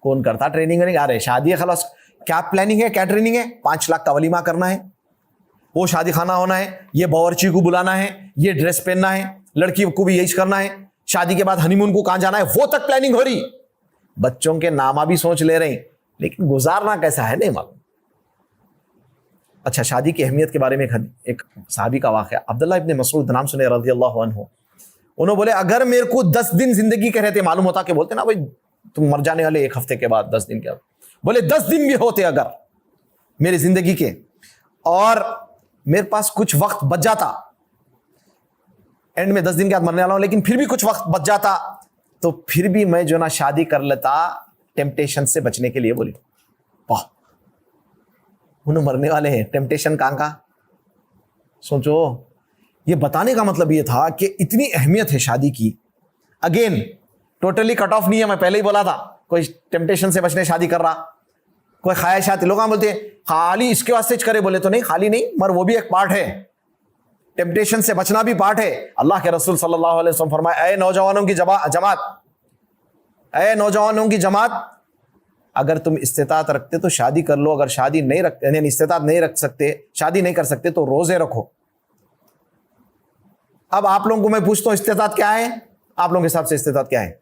कौन करता ट्रेनिंग वेनिंग? अरे शादी है खलास, क्या प्लानिंग है, क्या ट्रेनिंग है? 5 लाख का वलीमा करना है, वो शादी खाना होना है, ये बावर्ची को बुलाना है, ये ड्रेस पहनना है, लड़की को भी यही करना है, शादी के बाद हनीमून को कहां जाना है, वो तक प्लानिंग हो रही। बच्चों के नामा भी सोच ले रहे हैं, लेकिन गुजारना कैसा है नहीं मालूम। अच्छा, शादी की अहमियत के बारे में एक साहबी का वाक़या, अब्दुल्लाह इब्न मसऊद नाम सुने रज़ियल्लाहु अन्हु। उन्होंने बोले अगर मेरे को 10 दिन जिंदगी के रहते, मालूम होता कि बोलते ना भाई तुम मर जाने वाले 1 हफ्ते के बाद, 10 दिन के बाद, बोले 10 दिन भी होते अगर मेरी जिंदगी के, और मेरे पास कुछ वक्त बच जाता, एंड में 10 दिन के बाद मरने वाला हूं, लेकिन फिर भी कुछ वक्त बच जाता, तो फिर भी मैं जो ना शादी कर लेता टेम्पटेशन से बचने के लिए। बोली वाह, उन्हें मरने वाले हैं, टेम्पटेशन कहां का? सोचो, ये बताने का मतलब ये था कि इतनी अहमियत है शादी की। अगेन टोटली कट ऑफ नहीं है, मैं पहले ही बोला था, कोई टेम्पटेशन से बचने शादी कर रहा, कोई ख्वाहिशात, लोग बोलते हैं खाली इसके वास्ते करे, बोले तो नहीं, खाली नहीं, मगर वो भी एक पार्ट है, टेम्पटेशन से बचना भी पार्ट है। अल्लाह के रसूल सल्लल्लाहु अलैहि वसल्लम फरमाए, ऐ नौजवानों की जमात, ऐ नौजवानों की जमात, अगर तुम इस्तिताअत रखते तो शादी कर लो, अगर शादी नहीं रखते, यानी इस्तिताअत नहीं रख सकते, शादी नहीं कर सकते, तो रोजे रखो। अब आप लोगों को मैं पूछता हूं इस्तिताअत क्या है? आप लोगों के हिसाब से इस्तिताअत क्या है?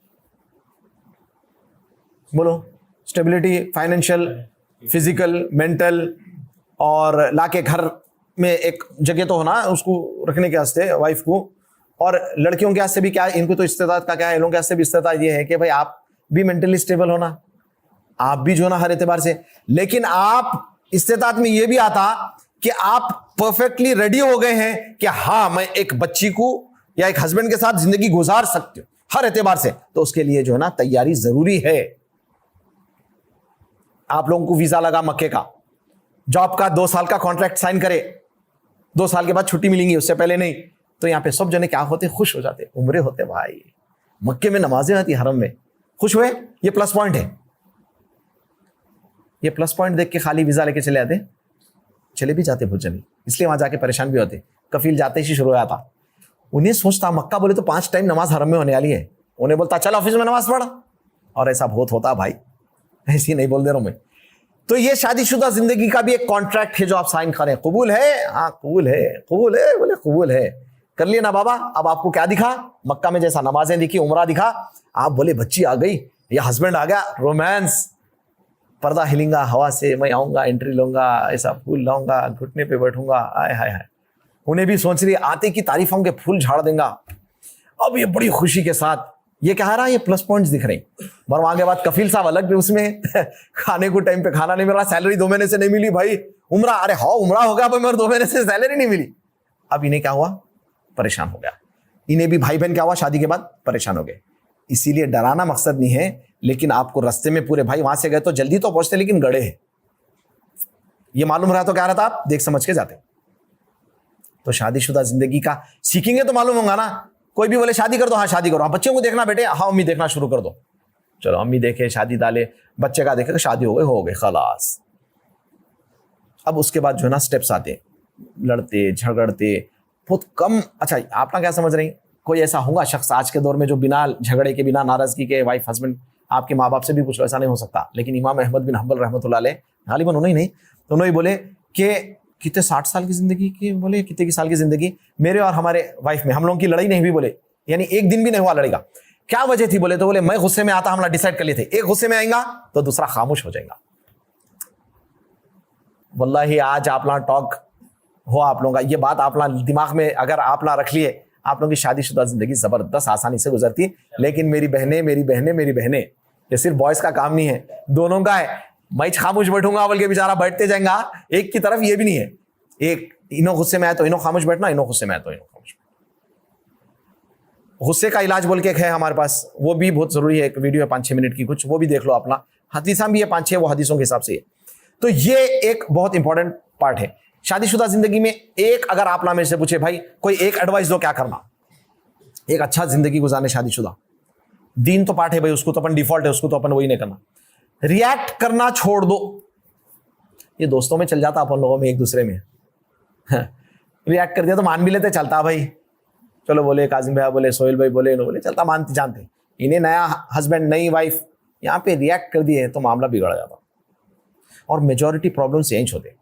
बोलो। स्टेबिलिटी, फाइनेंशियल, फिजिकल, मेंटल, और लाके घर में एक जगह तो होना उसको रखने के वास्ते वाइफ को। और लड़कियों के वास्ते भी क्या है, इनको तो इस्तिताअत का क्या है, लोगों के वास्ते भी इस्तिताअत ये है कि भाई आप भी मेंटली स्टेबल होना, आप भी जो है ना हर एतबार से। लेकिन आप इस्तिताअत में ये भी आता कि आप परफेक्टली रेडी हो गए हैं कि हाँ मैं एक बच्ची को या एक हस्बैंड के साथ जिंदगी गुजार सकते हो हर एतबार से, तो उसके लिए जो है ना तैयारी जरूरी है। आप लोगों को वीजा लगा मक्के का, जॉब का 2 साल का कॉन्ट्रैक्ट साइन करे, 2 साल के बाद छुट्टी मिलेंगी, उससे पहले नहीं, तो यहाँ पे सब जने क्या होते, खुश हो जाते, उम्रे होते भाई, मक्के में नमाजें आती, हरम में खुश हुए। ये प्लस पॉइंट है, ये प्लस पॉइंट देख के खाली वीजा लेके चले आते, चले भी जाते बहुत जने, इसलिए वहां जाके परेशान भी होते। कफील जाते ही शुरू हो जाता, उन्हें सोचता मक्का बोले तो 5 टाइम नमाज हरम में होने वाली है, उन्हें बोलता चल ऑफिस में नमाज पढ़, और ऐसा बहुत होता भाई, ऐसे नहीं बोल दे रहा हूं मैं। तो ये शादीशुदा जिंदगी का भी एक कॉन्ट्रैक्ट है जो आप साइन करें। कबूल है? हाँ कबूल है, कबूल है, बोले कबूल है, कर लिए ना बाबा। अब आपको क्या दिखा? मक्का में जैसा नमाजें दिखी, उमरा दिखा, आप बोले बच्ची आ गई या हस्बैंड आ गया, रोमांस, पर्दा हिलेगा हवा से, मैं आऊंगा, एंट्री लूंगा, ऐसा फूल लाऊंगा, घुटने पे बैठूंगा, आय हाय हाय। उन्हें भी सोच रही आते की तारीफों के फूल झाड़ देगा। अब ये बड़ी खुशी के साथ ये कह रहा है, ये प्लस पॉइंट्स दिख रहे हैं। और वहां के बाद कफील साहब अलग भी उसमें खाने को टाइम पे खाना नहीं मिल रहा, सैलरी 2 महीने से नहीं मिली भाई, उमरा, अरे हाँ उमरा हो गया, मगर 2 महीने से सैलरी नहीं मिली। अब इन्हें क्या हुआ? परेशान हो गया। इन्हें भी भाई बहन क्या हुआ? शादी के बाद परेशान हो गए। इसीलिए डराना मकसद नहीं है, लेकिन आपको रास्ते में पूरे भाई वहां से गए तो जल्दी तो पहुंचते, लेकिन गड़े हैं, ये मालूम रहा तो क्या रहता, आप देख समझ के जाते। तो शादीशुदा जिंदगी का सीखेंगे तो मालूम होगा ना। कोई भी बोले शादी कर दो, हाँ शादी करो, हाँ बच्चों को देखना बेटे, हाँ अम्मी देखना शुरू कर दो, चलो अम्मी देखे, शादी डाले, बच्चे का देखे, शादी हो गए खलास। अब उसके बाद जो है ना स्टेप्स आते, लड़ते झगड़ते बहुत कम। अच्छा आप ना क्या समझ रही, कोई ऐसा होगा शख्स आज के दौर में जो बिना झगड़े के, बिना नाराजगी के, वाइफ हस्बैंड, आपके माँ बाप से भी पूछ लो, ऐसा नहीं हो सकता। लेकिन इमाम अहमद बिन हंबल रहमतुल्लाह अलैह, गालिबन उन्होंने नहीं, तो उन्होंने बोले कि कितने 60 साल की जिंदगी की, बोले कितने की साल की जिंदगी मेरे और हमारे वाइफ में, हम लोगों की लड़ाई नहीं हुई, बोले यानी एक दिन भी नहीं हुआ लड़ाई का। क्या वजह थी? बोले तो बोले मैं गुस्से में आता, हम लोग डिसाइड कर लिए थे, एक गुस्से में आएगा तो दूसरा खामोश हो जाएगा। वल्लाही आज आप लोग टॉक हो, आप लोगों का ये बात आप लोग दिमाग में अगर आप लोग रख लिए, आप लोगों की शादीशुदा जिंदगी जबरदस्त आसानी से गुजरती। लेकिन मेरी बहनें, ये सिर्फ बॉयज का काम नहीं है, दोनों का है। मैं खामोश बैठूंगा बोल के बेचारा बैठते जाएगा एक की तरफ, ये भी नहीं है। एक इनो गुस्से में आए तो इनो खामोश बैठना, इनो गुस्से में आए तो इनो खामोश। गुस्से का इलाज बोल के एक है हमारे पास, वो भी बहुत जरूरी है, एक वीडियो है 5-6 मिनट की कुछ, वो भी देख लो अपना। हदीसा भी है 5-6, वो हदीसों के हिसाब से है। तो ये एक बहुत इंपॉर्टेंट पार्ट है शादीशुदा जिंदगी में। एक अगर आप मेरे से पूछे भाई कोई एक एडवाइस दो क्या करना एक अच्छा जिंदगी गुजारने शादीशुदा, दीन तो पाठ है भाई, उसको तो अपन डिफॉल्ट है, उसको तो अपन वही नहीं करना। रिएक्ट करना छोड़ दो, ये दोस्तों में चल जाता अपन लोगों में एक दूसरे में। रिएक्ट कर दिया तो मान भी लेते, चलता भाई, चलो बोले काजिम भैया बोले, सोहेल भाई बोले, बोले चलता, मानते जानते। इन्हें नया हस्बैंड नई वाइफ यहाँ पे रिएक्ट कर दिए तो मामला बिगड़ जाता। और मेजॉरिटी प्रॉब्लम्स यहीं होते।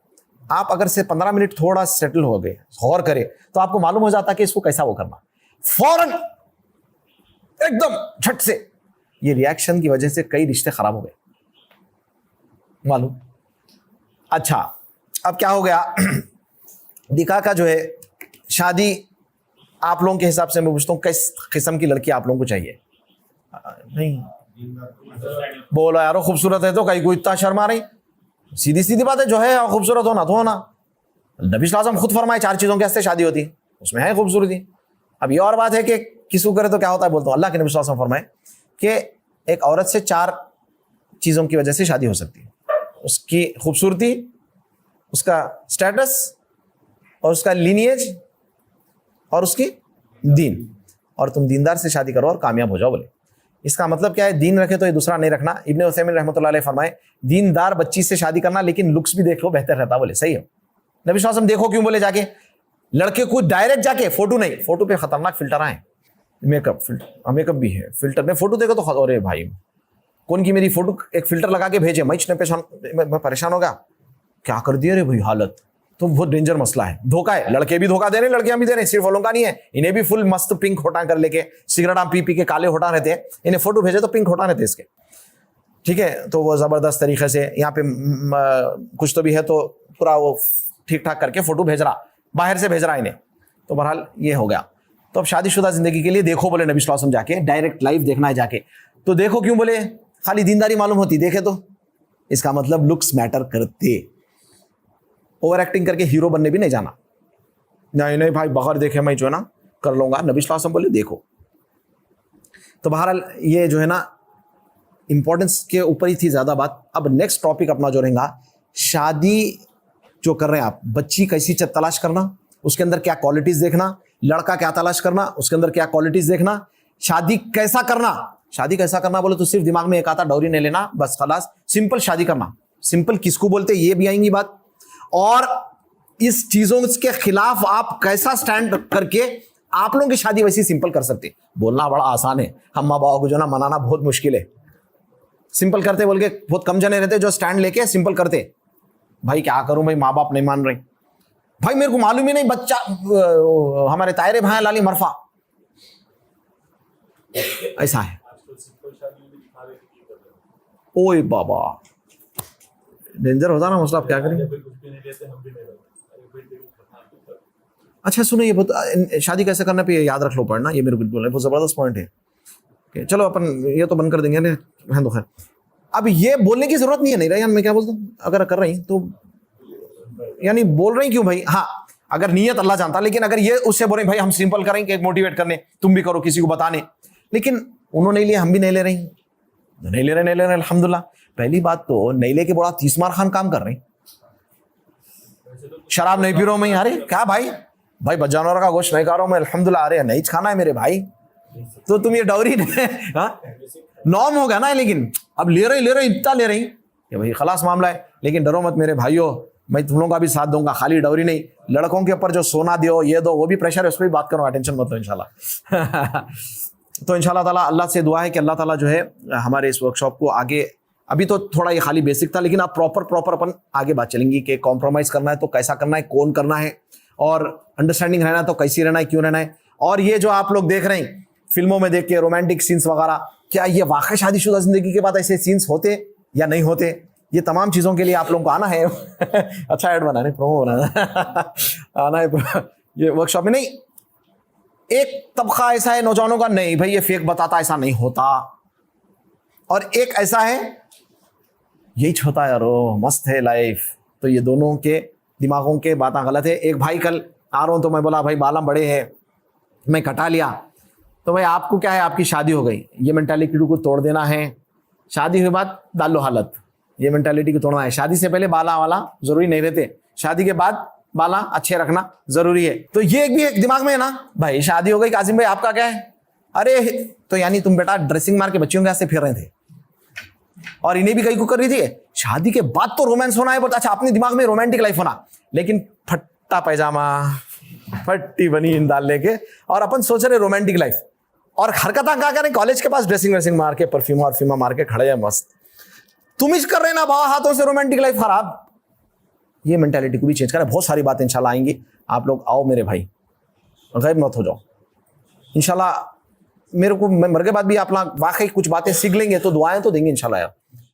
आप अगर से 15 मिनट थोड़ा सेटल हो गए, गौर करे, तो आपको मालूम हो जाता कि इसको कैसा वो करना, फौरन एकदम झट से। ये रिएक्शन की वजह से कई रिश्ते खराब हो गए, मालूम। अच्छा, अब क्या हो गया, दिखा का जो है शादी, आप लोगों के हिसाब से मैं पूछता हूँ किस किस्म की लड़की आप लोगों को चाहिए? नहीं बोलो यारो, खूबसूरत है तो कहीं कोई इतना शर्मा नहीं, सीधी सीधी बात है, जो है खूबसूरत होना तो होना। नबी सल्लल्लाहु अलैहि वसल्लम खुद फरमाए 4 चीजों के वास्ते शादी होती, उसमें है खूबसूरती। अब ये और बात है कि किसी को करे तो क्या होता है, बोलता हूँ अल्लाह के नबी सल्लल्लाहु अलैहि वसल्लम फरमाए कि एक औरत से 4 चीजों की वजह से शादी हो सकती है, उसकी खूबसूरती, उसका स्टेटस, और उसका लीनिएज, और उसकी दीन। और तुम दीनदार से शादी करो और कामयाब हो जाओ। बोले इसका मतलब क्या है? दीन रखे तो ये दूसरा नहीं रखना। इब्ने उसैमिन रहमतुल्लाह अलैह फरमाए दीनदार बच्ची से शादी करना, लेकिन लुक्स भी देख लो, बेहतर रहता। बोले सही है। नबी सल्लल्लाहु अलैहि वसल्लम देखो क्यों बोले, जाके लड़के को डायरेक्ट जाके फोटो नहीं, फोटो पे खतरनाक फिल्टर आए, मेकअप भी है, फिल्टर में फोटो देखो तो अरे भाई कौन की मेरी फोटो एक फिल्टर लगा के भेजे, मैं परेशान हो गया, क्या कर दिया रे भाई हालत। तो बहुत डेंजर मसला है, धोखा है। लड़के भी धोखा दे रहे, लड़कियां भी दे रहे, सिर्फ वालों का नहीं है। इन्हें भी फुल मस्त पिंक होटा कर लेके, सिगरेट पी पी के काले होटा रहते हैं, इन्हें फोटो भेजे तो पिंक होटा रहते इसके, ठीक है। तो वो जबरदस्त तरीके से यहाँ पे कुछ तो भी है तो पूरा वो ठीक ठाक करके फोटो भेज रहा, बाहर से भेज रहा इन्हें। तो बहरहाल ये हो गया। तो अब शादीशुदा जिंदगी के लिए देखो बोले नबी सल्लल्लाहु अलैहि वसल्लम, जाके डायरेक्ट लाइव देखना है जाके। तो देखो क्यों बोले, खाली दीनदारी मालूम होती देखे तो, इसका मतलब लुक्स मैटर करते। ओवर एक्टिंग करके हीरो बनने भी नहीं जाना, नहीं नहीं भाई बगैर देखे मैं जो है ना कर लूंगा। नबी सल्लल्लाहु अलैहि वसल्लम बोले देखो। तो बहरहाल ये जो है ना इंपॉर्टेंस के ऊपर ही थी ज्यादा बात। अब नेक्स्ट टॉपिक अपना जो रहेगा, शादी जो कर रहे हैं आप, बच्ची कैसी तलाश करना, उसके अंदर क्या क्वालिटीज देखना, लड़का क्या तलाश करना, उसके अंदर क्या क्वालिटीज देखना, शादी कैसा करना। शादी कैसा करना बोले तो सिर्फ दिमाग में एक आता, डौरी नहीं लेना बस खलास, सिंपल शादी करना। सिंपल किसको बोलते ये भी आएंगी बात। और इस चीजों के खिलाफ आप कैसा स्टैंड करके आप लोगों की शादी वैसी सिंपल कर सकते। बोलना बड़ा आसान है, हम माँ बाबा को जो ना मनाना बहुत मुश्किल है। सिंपल करते बोल के बहुत कम जने रहते जो स्टैंड लेके सिंपल करते। भाई क्या करूं भाई, माँ बाप नहीं मान रहे, भाई मेरे को मालूम ही नहीं, बच्चा हमारे तायरे भाई लाली मरफा, ऐसा है। ओए बाबा डेंजर होता ना मसला, आप क्या करें। अच्छा सुनो, ये बहुत शादी कैसे करने पे याद रख लो पढ़ना, ये मेरे बिल्कुल बहुत जबरदस्त पॉइंट है। चलो अपन ये तो बंद कर देंगे तो खैर। अब ये बोलने की जरूरत नहीं है, नहीं रहा मैं क्या बोलता हूँ, अगर कर रही तो यानी बोल रही क्यों भाई। हाँ अगर नियत अल्लाह जानता, लेकिन अगर ये उससे बोल रहे भाई हम सिंपल करेंगे मोटिवेट करने, तुम भी करो किसी को बताने, लेकिन उन्होंने नहीं लिया, हम भी नहीं ले रही, नहीं ले रहे अल्हम्दुलिल्लाह। पहली बात तो नहीं लेके बड़ा 30 मार खान काम कर रहे, शराब नहीं पी रहा हूं मैं, अरे क्या भाई जानवर का गोश्त नहीं खा रहा हूं मैं अल्हम्दुलिल्लाह, अरे नहीं खाना है मेरे भाई। तो तुम ये डाउरी नॉर्म हो गया ना, लेकिन अब ले रही इतना ले रही कि भाई खलास मामला है। लेकिन डरो मत मेरे भाइयों, मैं तुम लोगों का भी साथ दूंगा, खाली डाउरी नहीं, लड़कों के ऊपर जो सोना दो ये दो वो भी प्रेशर है, उस पर भी बात करो, टेंशन मत लो इंशाल्लाह। तो इंशाल्लाह ताला अल्लाह से दुआ है कि अल्लाह ताला जो है हमारे इस वर्कशॉप को आगे, अभी तो थोड़ा ये खाली बेसिक था, लेकिन अब प्रॉपर अपन आगे बात चलेंगी कि कॉम्प्रोमाइज करना है तो कैसा करना है, कौन करना है, और अंडरस्टैंडिंग रहना है तो कैसी रहना है, क्यों रहना है। और ये जो आप लोग देख रहे हैं फिल्मों में देख के रोमांटिक सीन्स वगैरह, क्या ये वाकई शादीशुदा जिंदगी के बाद ऐसे सीन्स होते या नहीं होते, ये तमाम चीज़ों के लिए आप लोगों को आना है। अच्छा ऐड बनाने, प्रोमो बनाना आना है ये वर्कशॉप में। नहीं, एक तबका ऐसा है नौजवानों का, नहीं भाई ये फेक बताता, ऐसा नहीं होता। और एक ऐसा है यही होता है, यारो मस्त है लाइफ। तो ये दोनों के दिमागों के बातें गलत है। एक भाई कल आ रहा हूँ तो मैं बोला भाई बालम बड़े हैं, मैं कटा लिया। तो भाई आपको क्या है, आपकी शादी हो गई, ये मेंटालिटी को तोड़ देना है। शादी के बाद डालो हालत, ये मेंटालिटी को तोड़ना है। शादी से पहले बाला वाला जरूरी नहीं रहते, शादी के बाद बाला अच्छे रखना जरूरी है। तो ये भी एक दिमाग में है ना भाई, शादी हो गई कासिम भाई आपका क्या है, अरे तो यानी तुम बेटा ड्रेसिंग मार के बच्चियों के हाथ से फिर रहे थे और इन्हें भी कहीं को कर रही थी। शादी के बाद तो रोमांस होना है, बहुत अच्छा, अपने दिमाग में रोमांटिक लाइफ होना, लेकिन फट्टा पैजामा फट्टी बनी डाल लेके और अपन सोच रहे रोमांटिक लाइफ, और हरकत क्या करें, कॉलेज के पास ड्रेसिंग वेसिंग मार के परफ्यूम और फीमा मार के खड़े हैं मस्त। तुम इस कर रहे ना भाव हाथों से रोमांटिक लाइफ खराब। ये मेंटालिटी को भी चेंज करें। बहुत सारी बातें इंशाल्लाह आएंगी, आप लोग आओ मेरे भाई, गैब मत हो जाओ इंशाल्लाह। मेरे को मैं मर के बाद भी आप लोग वाकई कुछ बातें सीख लेंगे तो दुआएं तो देंगे इंशाल्लाह यार।